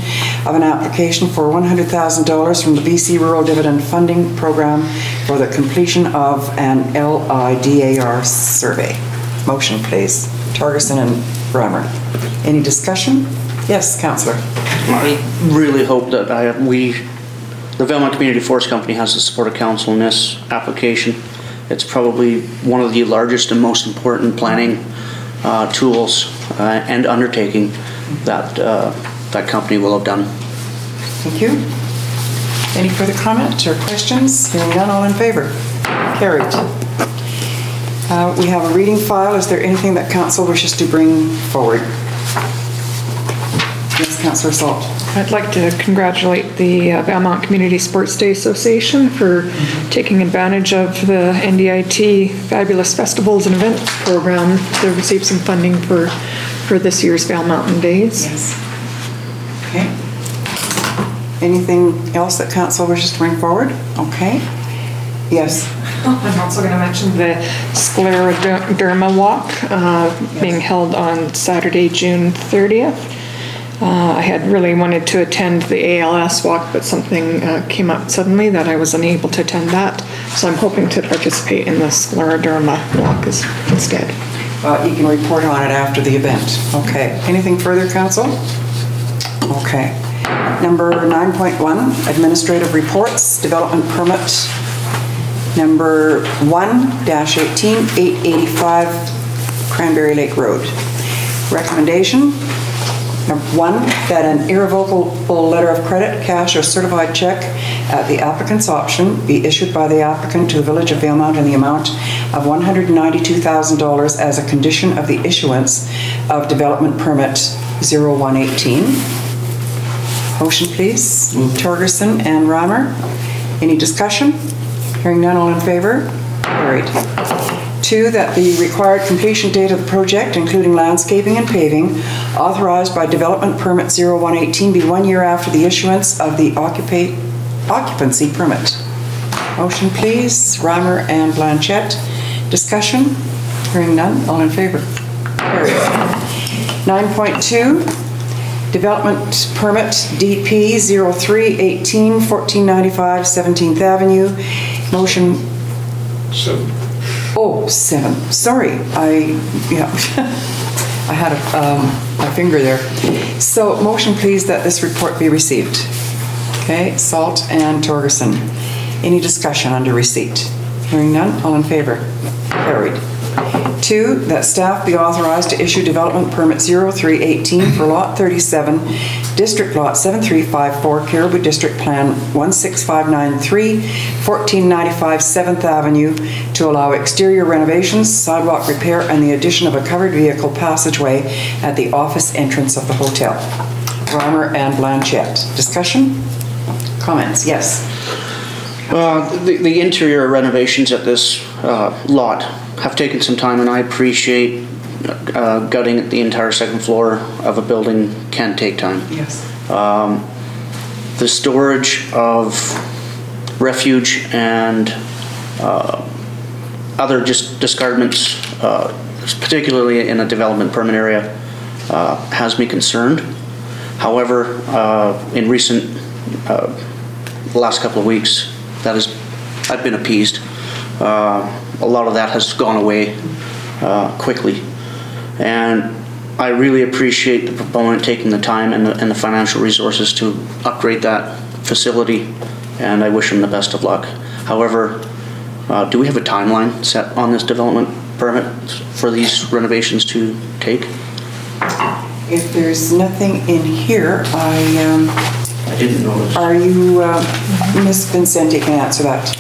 of an application for $100,000 from the BC Rural Dividend Funding Program for the completion of an LIDAR survey. Motion, please. Torgerson and Reimer. Any discussion? Yes, Councillor. I really hope that the Valemount Community Forest Company has the support of council in this application. It's probably one of the largest and most important planning tools and undertaking that that company will have done. Thank you. Any further comments or questions? Hearing none, all in favor? Carried. We have a reading file. Is there anything that council wishes to bring forward? Yes, Councillor Salt. I'd like to congratulate the Valemount Community Sports Day Association for taking advantage of the NDIT Fabulous Festivals and Events program to receive some funding for this year's Valemount Days. Yes. Okay. Anything else that council wishes to bring forward? Okay. Yes. I'm also going to mention the Scleroderma Walk being held on Saturday, June 30th. I had really wanted to attend the ALS walk, but something came up suddenly that I was unable to attend that. So I'm hoping to participate in the Scleroderma walk instead. You can report on it after the event. Okay. Anything further, council? Okay. Number 9.1, administrative reports, development permit. Number 1-18, 885 Cranberry Lake Road. Recommendation. Number 1, that an irrevocable letter of credit, cash, or certified check at the applicant's option be issued by the applicant to the Village of Valemount in the amount of $192,000 as a condition of the issuance of development permit 0118. Motion, please. Torgerson and Reimer. Any discussion? Hearing none, all in favor? Carried. 2, that the required completion date of the project, including landscaping and paving, authorized by development permit 0118, be 1 year after the issuance of the occupancy permit. Motion, please. Reimer and Blanchette. Discussion? Hearing none, all in favor? Carried. 9.2. Development permit DP 0318 1495 17th Avenue. Motion 7. Oh, 7. Sorry, I had a finger there. So motion please that this report be received. Okay, Salt and Torgerson. Any discussion under receipt? Hearing none, all in favor? Carried. 2, that staff be authorized to issue development permit 0318 for Lot 37, District Lot 7354, Caribou District Plan 16593, 1495 7th Avenue, to allow exterior renovations, sidewalk repair, and the addition of a covered vehicle passageway at the office entrance of the hotel. Reimer and Blanchette. Discussion? Comments? Yes. The interior renovations at this lot have taken some time, and I appreciate gutting the entire second floor of a building can take time. Yes. The storage of refuge and other just discardments, particularly in a development permit area, has me concerned. However, in recent the last couple of weeks, I've been appeased. A lot of that has gone away quickly, and I really appreciate the proponent taking the time and the financial resources to upgrade that facility, and I wish him the best of luck. However, do we have a timeline set on this development permit for these renovations to take? If there's nothing in here, I didn't notice. Are you, Ms. Vincenti can answer that.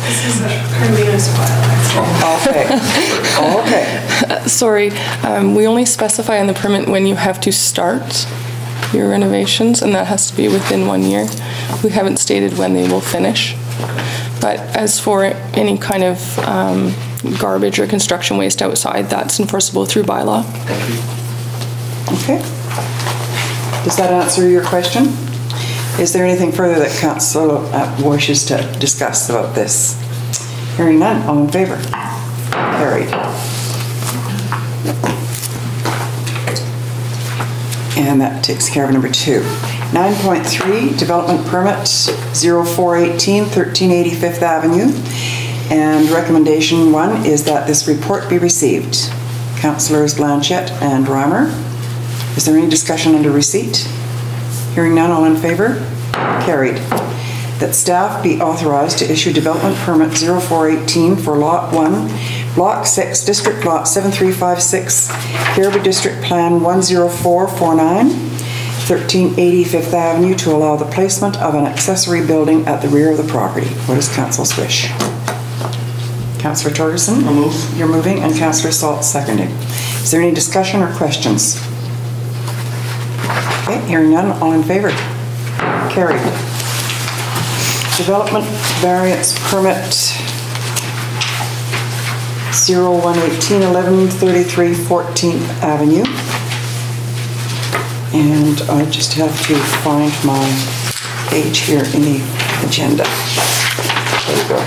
This is a Carleena's file, actually. Okay. Sorry, we only specify in the permit when you have to start your renovations, and that has to be within 1 year. We haven't stated when they will finish. But as for any kind of garbage or construction waste outside, that's enforceable through bylaw. Okay. Does that answer your question? Is there anything further that council wishes to discuss about this? Hearing none, all in favor? Carried. And that takes care of number 2. 9.3, development permit 0418, 1380 5th Avenue. And recommendation 1 is that this report be received. Councillors Blanchette and Reimer. Is there any discussion under receipt? Hearing none, all in favor? Carried. That staff be authorized to issue development permit 0418 for Lot 1, Block 6, District Lot 7356, Caribou District Plan 10449, 1380 5th Avenue, to allow the placement of an accessory building at the rear of the property. What is council's wish? Councillor Torgerson? I'll move. You're moving, and Councillor Salt seconding. Is there any discussion or questions? Okay, hearing none, all in favor? Carried. Development variance permit 0118 1133 14th Avenue. And I just have to find my page here in the agenda. There we go.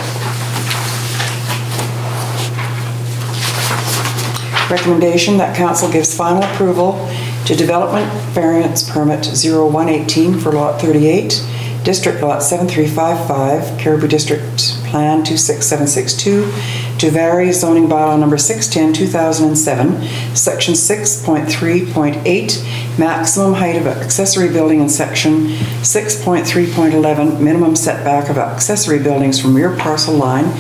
Recommendation that council gives final approval to development variance permit 0118 for Lot 38, District Lot 7355, Caribou District Plan 26762, to vary zoning bylaw number 610, 2007, section 6.3.8, maximum height of accessory building, and section 6.3.11, minimum setback of accessory buildings from rear parcel line,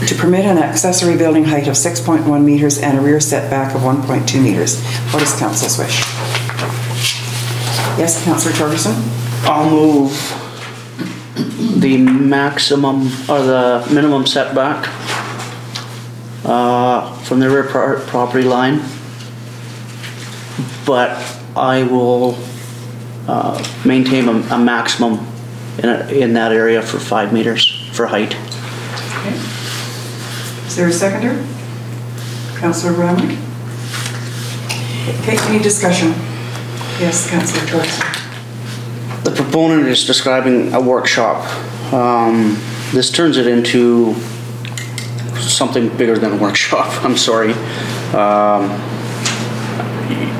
to permit an accessory building height of 6.1 meters and a rear setback of 1.2 meters. What is council's wish? Yes, Councillor Torgerson? I'll move the maximum or the minimum setback from the rear property line, but I will maintain a maximum in that area for 5 meters for height. Okay. Is there a seconder? Councillor Reimer? Okay, any discussion? Yes, Councillor Torgerson. The proponent is describing a workshop. This turns it into something bigger than a workshop. I'm sorry.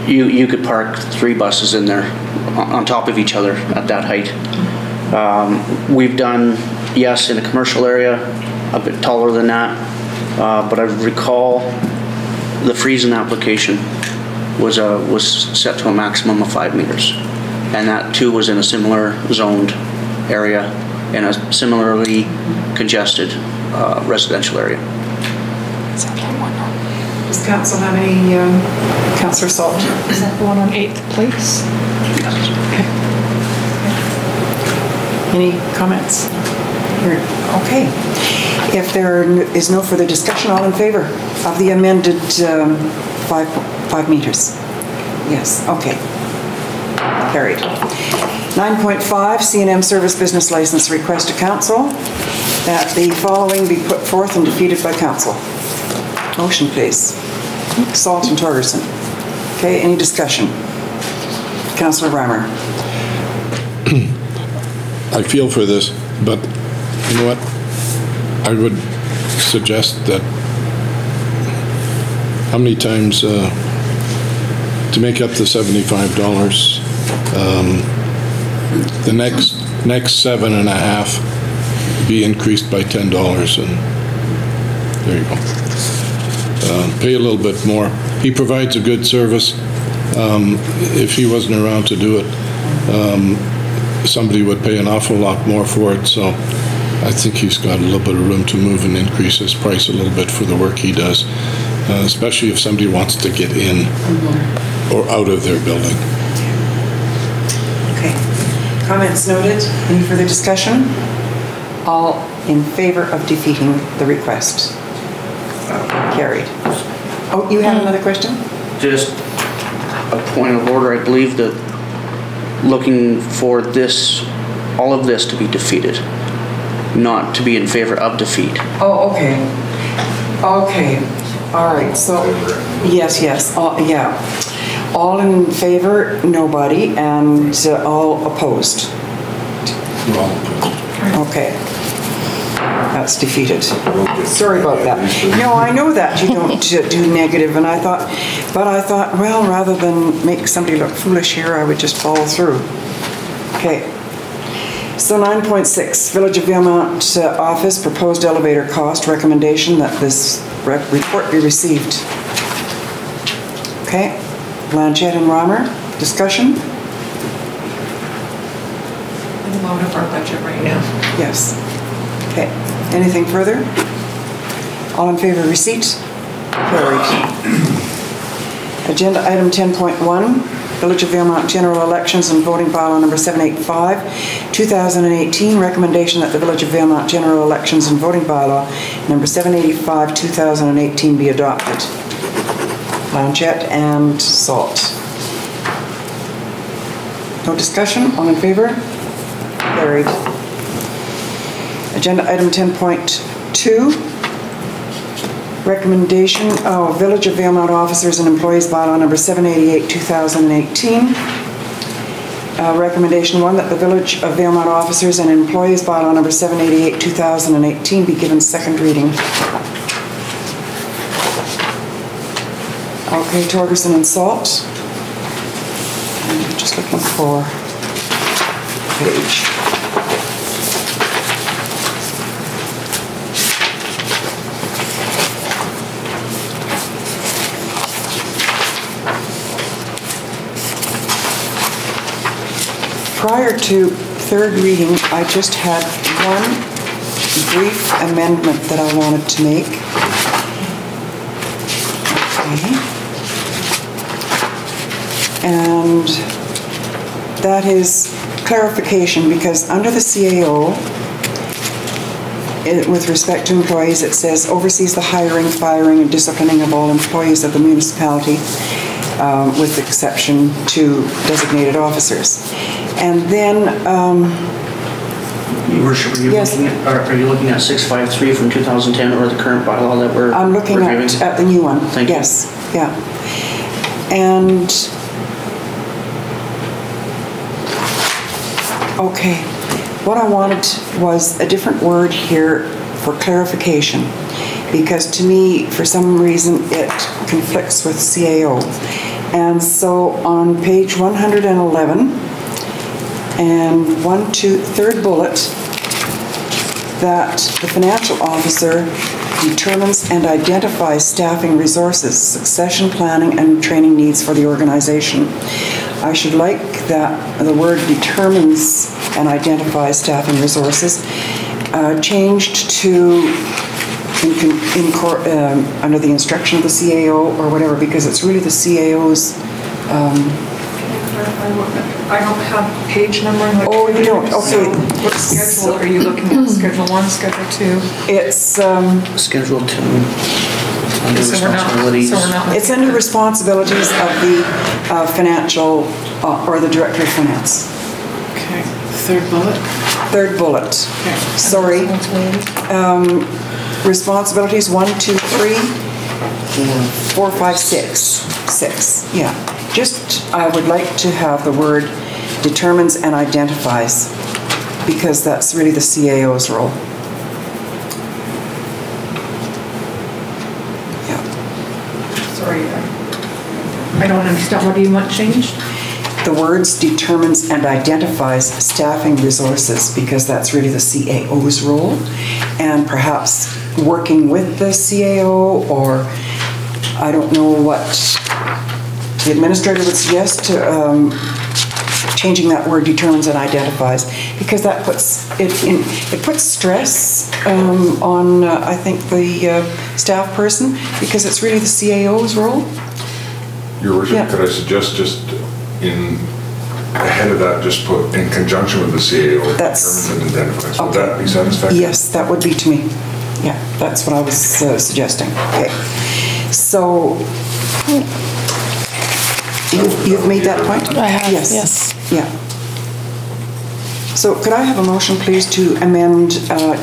You could park 3 buses in there on top of each other at that height. We've done, yes, in a commercial area, a bit taller than that, but I recall the Friesen application was set to a maximum of 5 meters. And that too was in a similar zoned area in a similarly congested residential area. Does council have any, Councillor Salt? Is that the one on 8th Place? Okay. Any comments? Okay. If there is no further discussion, all in favor of the amended 5 meters? Yes, okay. Carried. 9.5, C&M Service Business License request to council that the following be put forth and defeated by council. Motion, please. Salt and Torgerson. Okay, any discussion? Councillor Reimer. I feel for this, but you know what? I would suggest that how many times to make up the $75, the next 7.5 be increased by $10, and there you go. Pay a little bit more. He provides a good service. If he wasn't around to do it, somebody would pay an awful lot more for it. So I think he's got a little bit of room to move and increase his price a little bit for the work he does, especially if somebody wants to get in or out of their building. Okay. Comments noted. Any further discussion? All in favor of defeating the request? Carried. Oh, you have another question? Just a point of order. I believe that looking for this, all of this to be defeated, not to be in favor of defeat. Oh, okay. Okay. All right. So, yes. Yeah. All in favor, nobody, and all opposed. Okay. That's defeated. Sorry about that. No, I know that you don't do negative, and I thought, well, rather than make somebody look foolish here, I would just follow through. Okay. So 9.6, Village of Valemount Office, proposed elevator cost recommendation that this report be received. Okay. Blanchette and Reimer, discussion? In the mode of our budget right now. Yes. Okay. Anything further? All in favor of receipt? Carried. Agenda item 10.1, Village of Valemount General Elections and Voting Bylaw number 785, 2018, recommendation that the Village of Valemount General Elections and Voting Bylaw number 785, 2018 be adopted. Blanchette and Salt. No discussion? All in favor? Carried. Agenda item 10.2, recommendation of Village of Valemount Officers and Employees Bylaw number 788, 2018. Recommendation 1, that the Village of Valemount Officers and Employees Bylaw number 788, 2018 be given second reading. Okay, Torgerson and Salt. I'm just looking for page. Prior to third reading, I just had one brief amendment that I wanted to make. Okay. And that is clarification, because under the CAO, with respect to employees, it says oversees the hiring, firing, and disciplining of all employees of the municipality, with exception to designated officers. And then, Your Worship, are you looking at 653 from 2010 or the current bylaw that we're I'm looking at the new one. Thank you. Yes, yeah. And, okay, what I wanted was a different word here for clarification, because to me, for some reason, it conflicts with CAO. And so on page 111, and third bullet, that the financial officer determines and identifies staffing resources, succession planning, and training needs for the organization. I should like that the word determines and identifies staffing resources changed to under the instruction of the CAO or whatever, because it's really the CAO's. I don't have page numbering. Like oh, you don't? Okay. So what schedule are you looking at? Schedule 1, Schedule 2? It's Schedule 2. Under responsibilities. It's under responsibilities of the financial or the director of finance. Okay. Third bullet. Third bullet. Okay. Sorry. Responsibilities 1, 2, 3, 4, 5, 6. 6. Yeah. Just, I would like to have the word determines and identifies, because that's really the CAO's role. Yeah. Sorry, I don't understand. What do you want changed? The words determines and identifies staffing resources, because that's really the CAO's role, and perhaps working with the CAO, or I don't know what the administrator would suggest to changing that word determines and identifies, because that puts it puts stress on I think the staff person, because it's really the CAO's role. Your Worship, could I suggest just ahead of that, just put in conjunction with the CAO, determines and identifies. Would that be satisfactory? Yes, that would be to me. Yeah, that's what I was suggesting. Okay, so you've made that point? I have, yes. Yeah. So could I have a motion, please, to amend,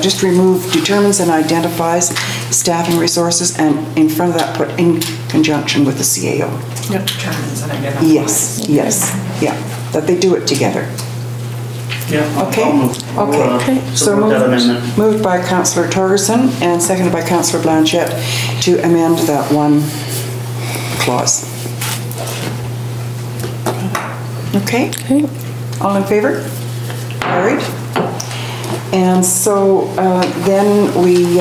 just remove determines and identifies staffing resources, and in front of that put in conjunction with the CAO? Yep. Determines and identifies. Yes, yeah, that they do it together. Yeah. Okay. Okay. So moved by Councillor Torgerson and seconded by Councillor Blanchette to amend that one clause. Okay. All in favor? Carried. And so then we,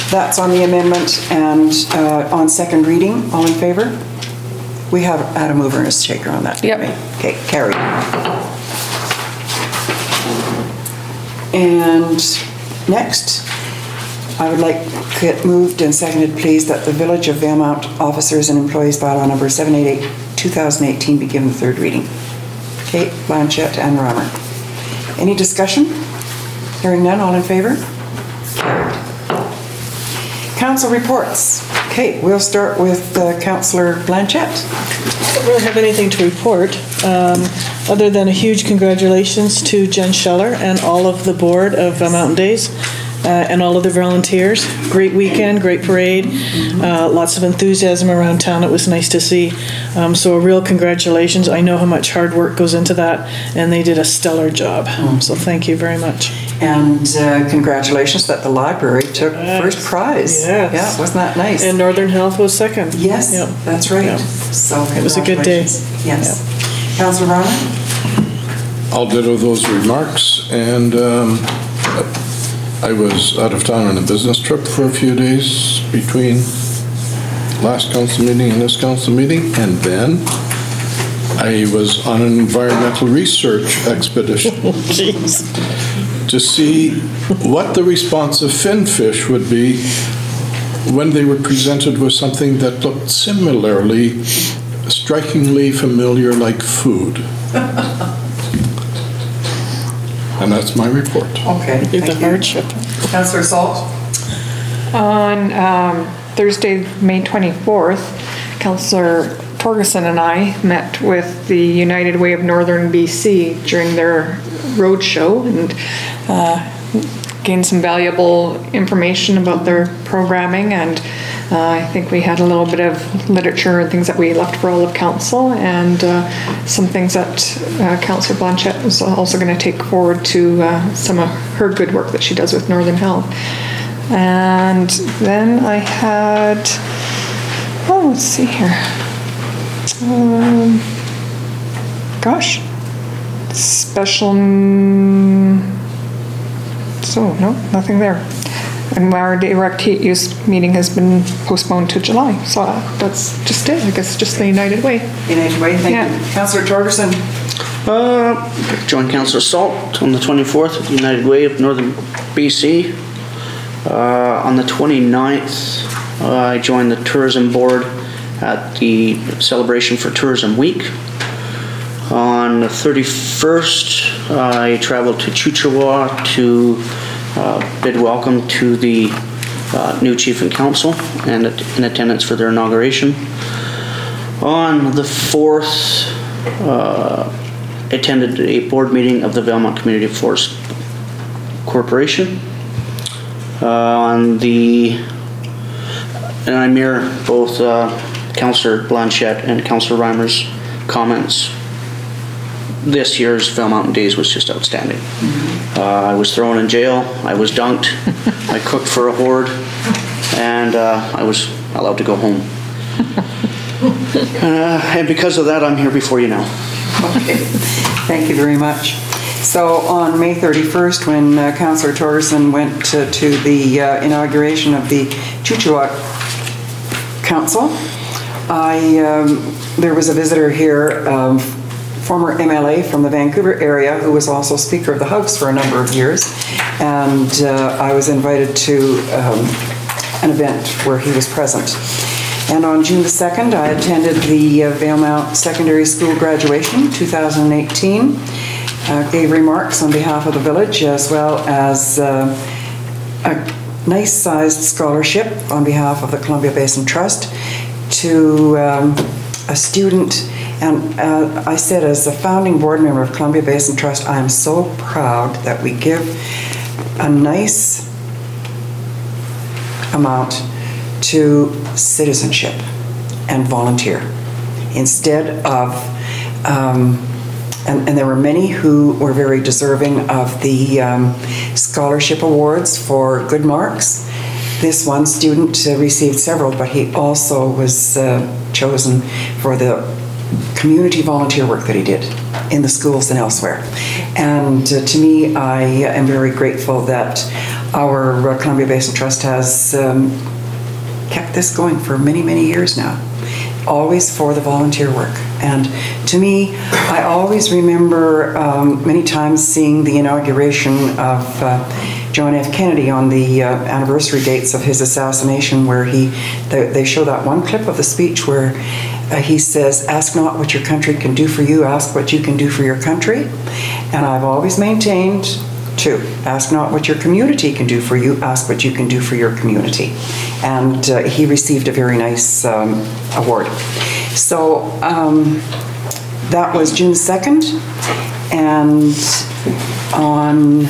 that's on the amendment and on second reading. All in favor? We have had a mover and a shaker on that. Yep. Okay, carried. And next, I would like it moved and seconded, please, that the Village of Valemount Officers and Employees Bylaw number 788/2018 be given the third reading. Okay, Blanchette and Reimer. Any discussion? Hearing none, all in favor? Carried. Council reports. Okay, we'll start with Councillor Blanchette. I don't really have anything to report, other than a huge congratulations to Jen Scheller and all of the board of Mountain Days. And all of the volunteers. Great weekend, great parade, lots of enthusiasm around town. It was nice to see. So a real congratulations. I know how much hard work goes into that, and they did a stellar job. So thank you very much. And congratulations that the library took first prize. Yes. Yeah, wasn't that nice? And Northern Health was second. Yes, yep. That's right. Yep. So it was a good day. Yes. Yep. Councillor Reimer? I'll ditto those remarks, and I was out of town on a business trip for a few days between last council meeting and this council meeting, and then I was on an environmental research expedition to see what the response of finfish would be when they were presented with something that looked similarly, strikingly familiar like food. And that's my report. Okay. The hardship. Councillor Salt? On Thursday, May 24th, Councillor Torgerson and I met with the United Way of Northern BC during their road show and gained some valuable information about their programming, and I think we had a little bit of literature and things that we left for all of council, and some things that Councillor Blanchette is also going to take forward to some of her good work that she does with Northern Health. And then I had, let's see here. Gosh. Special, so no, nothing there. And our direct heat use meeting has been postponed to July. So that's just it. I guess just the United Way. United Way, thank you. Councillor Torgerson. Joined Councillor Salt on the 24th at the United Way of Northern BC. On the 29th, I joined the Tourism Board at the celebration for Tourism Week. On the 31st, I traveled to Chuchawa to bid welcome to the new Chief and Council and in attendance for their inauguration. On the 4th, attended a board meeting of the Valemount Community Forest Corporation. And I mirror both Councillor Blanchette and Councillor Reimer's comments. This year's Valemount Days was just outstanding. I was thrown in jail, I was dunked, I cooked for a horde, and I was allowed to go home. And because of that, I'm here before you now. Okay, thank you very much. So on May 31st, when Councillor Torgerson went to the inauguration of the Chuchawa Council, there was a visitor here, former MLA from the Vancouver area, who was also Speaker of the House for a number of years, and I was invited to an event where he was present. And on June the 2nd, I attended the Valemount Secondary School graduation 2018, gave remarks on behalf of the village, as well as a nice-sized scholarship on behalf of the Columbia Basin Trust to a student. And I said, as a founding board member of Columbia Basin Trust, I am so proud that we give a nice amount to citizenship and volunteer instead of, and there were many who were very deserving of the scholarship awards for good marks. This one student received several, but he also was chosen for the community volunteer work that he did in the schools and elsewhere. And to me, I am very grateful that our Columbia Basin Trust has kept this going for many, many years now, always for the volunteer work. And to me, I always remember many times seeing the inauguration of John F. Kennedy on the anniversary dates of his assassination, where they show that one clip of the speech where he says, "Ask not what your country can do for you, ask what you can do for your country." And I've always maintained to ask not what your community can do for you, ask what you can do for your community. And he received a very nice award. So that was June 2nd, and on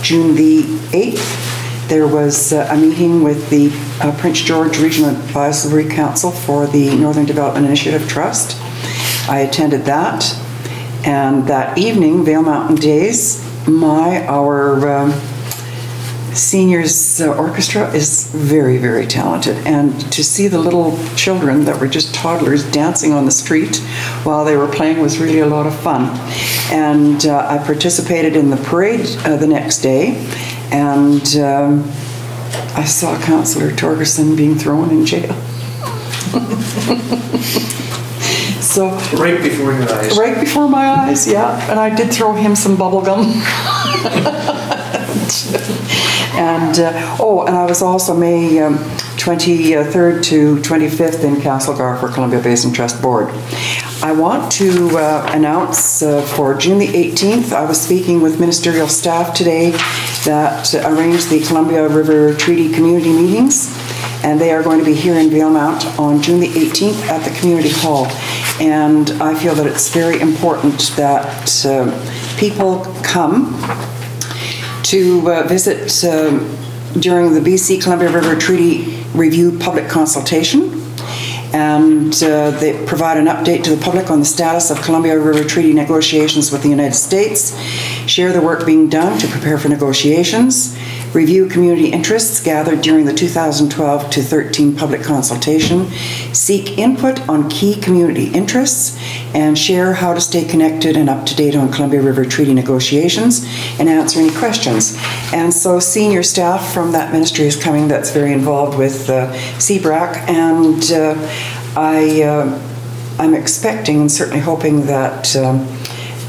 June the 8th, there was a meeting with the Prince George Regional Advisory Council for the Northern Development Initiative Trust. I attended that, and that evening, Valemount Days, our seniors orchestra is very, very talented, and to see the little children that were just toddlers dancing on the street while they were playing was really a lot of fun. And I participated in the parade the next day, and I saw Councillor Torgerson being thrown in jail. So right before your eyes. Right before my eyes, yeah. And I did throw him some bubble gum. And and I was also May 23rd to 25th in Castlegar for Columbia Basin Trust Board. I want to announce for June the 18th, I was speaking with ministerial staff today that arranged the Columbia River Treaty community meetings, and they are going to be here in Valemount on June the 18th at the community hall. And I feel that it's very important that people come to visit during the BC Columbia River Treaty Review public consultation, and they provide an update to the public on the status of Columbia River Treaty negotiations with the United States, share the work being done to prepare for negotiations, review community interests gathered during the 2012 to 13 public consultation, seek input on key community interests, and share how to stay connected and up to date on Columbia River Treaty negotiations, and answer any questions. And so senior staff from that ministry is coming that's very involved with CBRAC, and I'm expecting and certainly hoping that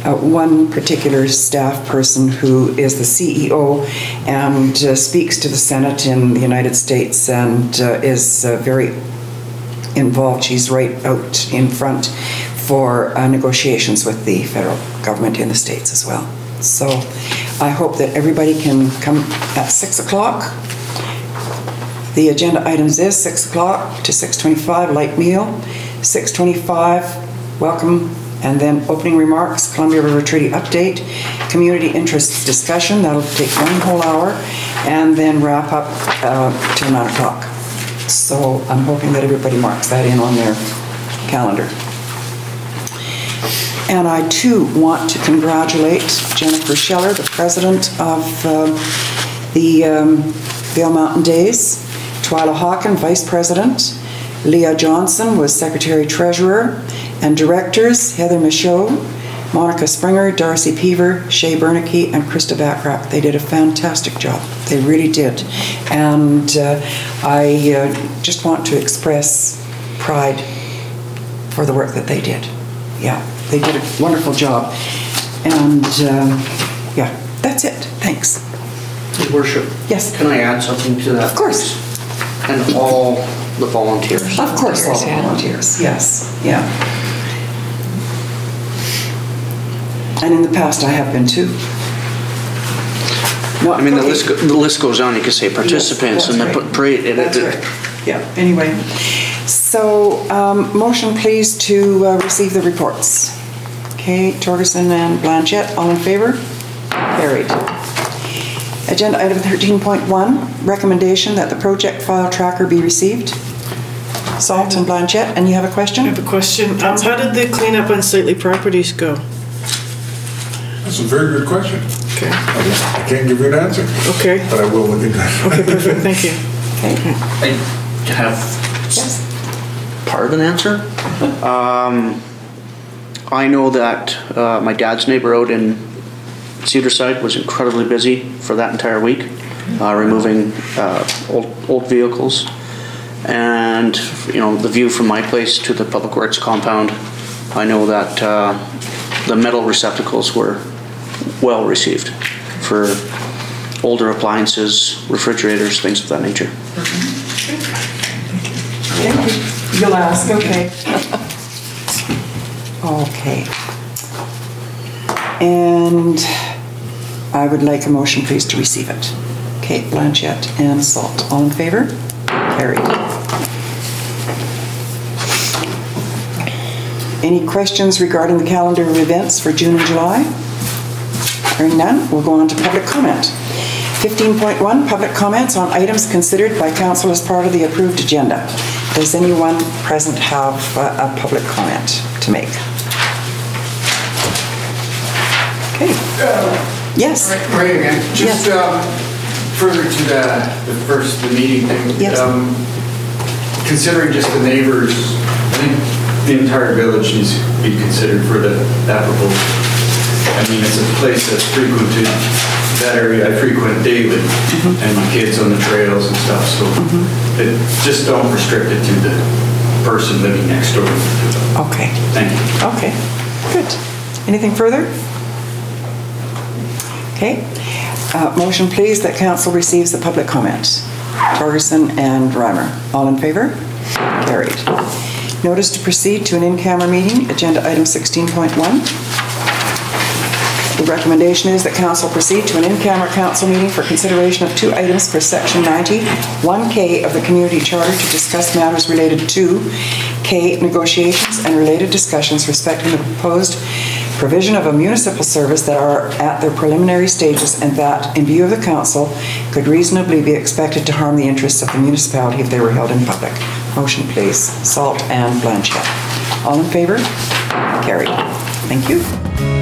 one particular staff person who is the CEO and speaks to the Senate in the United States and is very involved. She's right out in front for negotiations with the federal government in the States as well. So I hope that everybody can come at 6 o'clock. The agenda items is 6 o'clock to 6:25, light meal, 6:25, welcome, and then opening remarks, Columbia River Treaty update, community interests discussion, that'll take 1 whole hour, and then wrap up till 9 o'clock. So I'm hoping that everybody marks that in on their calendar. And I too want to congratulate Jennifer Scheller, the president of the Valemount Days, Twyla Hawken, vice president, Leah Johnson was secretary treasurer, and directors Heather Michaud, Monica Springer, Darcy Peaver, Shay Bernicky, and Krista Backrack. They did a fantastic job. They really did. And I just want to express pride for the work that they did. Yeah, they did a wonderful job. And yeah, that's it. Thanks. Your Worship. Yes. Can I add something to that? Of course. And all the volunteers. Of course, all the volunteers. Yes. Yeah. And in the past, I have been too. No, I mean, the list goes on. You could say participants and the parade. That's right. Yeah. Anyway, so motion, please, to receive the reports. Okay, Torgerson and Blanchette, all in favor? Carried. Agenda item 13.1, recommendation that the project file tracker be received. Salt and Blanchette, and you have a question? I have a question. How did the cleanup on Slightly Properties go? That's a very good question. Okay. I can't give you an answer. Okay. But I will look into that. Okay, perfect. Thank you. Okay. I have part of an answer. I know that my dad's neighbor out in Cedarside was incredibly busy for that entire week, removing old vehicles. And, you know, the view from my place to the Public Works compound, I know that the metal receptacles were well received for older appliances, refrigerators, things of that nature. Thank you. You'll ask, okay. Okay. And I would like a motion, please, to receive it. Okay, Blanchette and Salt. All in favor? Carried. Any questions regarding the calendar of events for June and July? Hearing none, we'll go on to public comment. 15.1, public comments on items considered by council as part of the approved agenda. Does anyone present have a public comment to make? Okay. Yes. Right again. Just further to the meeting thing. Yes. Considering just the neighbors, I think the entire village needs to be considered for that proposal. I mean, it's a place that's frequented, that area I frequent daily, and my kids on the trails and stuff, so it, just don't restrict it to the person living next door. Okay. Thank you. Okay, good. Anything further? Okay. Motion, please, that council receives the public comment. Torgerson and Reimer. All in favor? Carried. Notice to proceed to an in-camera meeting, agenda item 16.1. The recommendation is that council proceed to an in-camera council meeting for consideration of 2 items per section 91K of the community charter to discuss matters related to K negotiations and related discussions respecting the proposed provision of a municipal service that are at their preliminary stages and that, in view of the council, could reasonably be expected to harm the interests of the municipality if they were held in public. Motion, please. Salt and Blanchette. All in favor? Carried. Thank you.